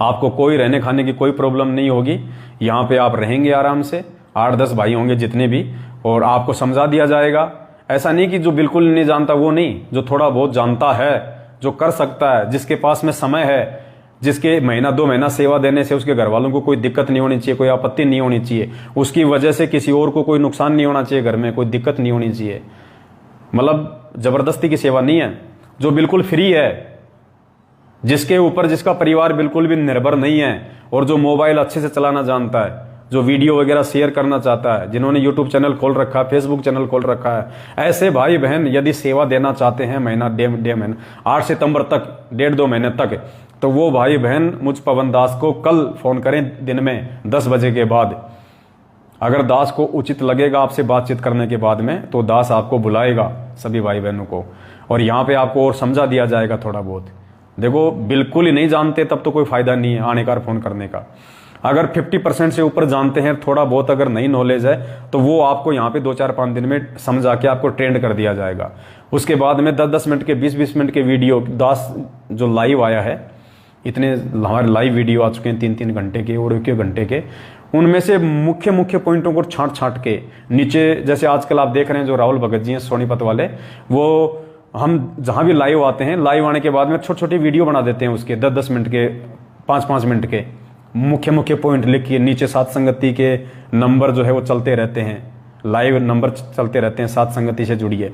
आपको कोई रहने खाने की कोई प्रॉब्लम नहीं होगी। यहाँ पे आप रहेंगे आराम से, 8-10 भाई होंगे जितने भी, और आपको समझा दिया जाएगा। ऐसा नहीं कि जो बिल्कुल नहीं जानता वो नहीं, जो थोड़ा बहुत जानता है, जो कर सकता है, जिसके पास में समय है, जिसके महीना 2 महीना सेवा देने से उसके घर वालों को कोई दिक्कत नहीं होनी चाहिए, कोई आपत्ति नहीं होनी चाहिए, उसकी वजह से किसी और को कोई नुकसान नहीं होना चाहिए, घर में कोई दिक्कत नहीं होनी चाहिए। मतलब जबरदस्ती की सेवा नहीं है, जो बिल्कुल फ्री है, जिसके ऊपर जिसका परिवार बिल्कुल भी निर्भर नहीं है, और जो मोबाइल अच्छे से चलाना जानता है, जो वीडियो वगैरह शेयर करना चाहता है, जिन्होंने यूट्यूब चैनल खोल रखा है, फेसबुक चैनल खोल रखा है, ऐसे भाई बहन यदि सेवा देना चाहते हैं महीना 1.5 महीना 8 सितंबर तक, 1.5-2 महीने तक, तो वो भाई बहन मुझ पवन दास को कल फोन करें दिन में 10 बजे के बाद। अगर दास को उचित लगेगा आपसे बातचीत करने के बाद में, तो दास आपको बुलाएगा सभी भाई बहनों को, और यहाँ पे आपको और समझा दिया जाएगा थोड़ा बहुत। देखो बिल्कुल ही नहीं जानते तब तो कोई फायदा नहीं है आने का फोन करने का। अगर 50% से ऊपर जानते हैं, थोड़ा बहुत अगर नहीं नॉलेज है, तो वो आपको यहाँ पे 2-4-5 दिन में समझा के आपको ट्रेंड कर दिया जाएगा। उसके बाद में 10-10 मिनट के 20-20 मिनट के वीडियो, दास जो लाइव आया है, इतने हमारे लाइव वीडियो आ चुके हैं 3-3 घंटे के और 1 घंटे के, उनमें से मुख्य मुख्य पॉइंटों को छांट के नीचे, जैसे आजकल आप देख रहे हैं जो राहुल भगत जी हैं सोनीपत वाले, वो हम जहां भी लाइव आते हैं, लाइव आने के बाद में छोटे छोटे वीडियो बना देते हैं उसके 10-10 मिनट के, 5-5 मिनट के, मुख्य मुख्य पॉइंट लिखिए। नीचे सात संगति के नंबर जो है वो चलते रहते हैं, लाइव नंबर चलते रहते हैं, सात संगति से जुड़िए।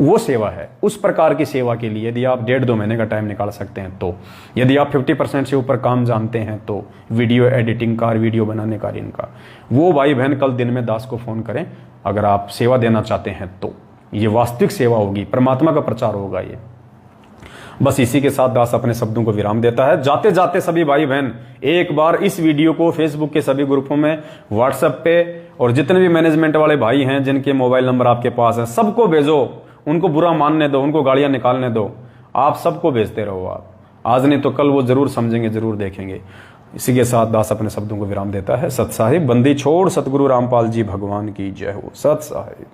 वो सेवा है। उस प्रकार की सेवा के लिए यदि आप 1.5-2 महीने का टाइम निकाल सकते हैं, तो यदि आप 50% से ऊपर काम जानते हैं, तो वीडियो एडिटिंग का, वीडियो बनाने का, इनका, वो भाई बहन कल दिन में दास को फोन करें अगर आप सेवा देना चाहते हैं। तो ये वास्तविक सेवा होगी, परमात्मा का प्रचार होगा ये। बस इसी के साथ दास अपने शब्दों को विराम देता है। जाते जाते सभी भाई बहन एक बार इस वीडियो को फेसबुक के सभी ग्रुपों में, व्हाट्सएप पे, और जितने भी मैनेजमेंट वाले भाई हैं जिनके मोबाइल नंबर आपके पास है, सबको भेजो। उनको बुरा मानने दो, उनको गालियां निकालने दो, आप सबको भेजते रहो। आप आज नहीं तो कल वो जरूर समझेंगे, जरूर देखेंगे। इसी के साथ दास अपने शब्दों को विराम देता है। सत साहिब, बंदी छोड़ सतगुरु रामपाल जी भगवान की जय हो। सत साहिब।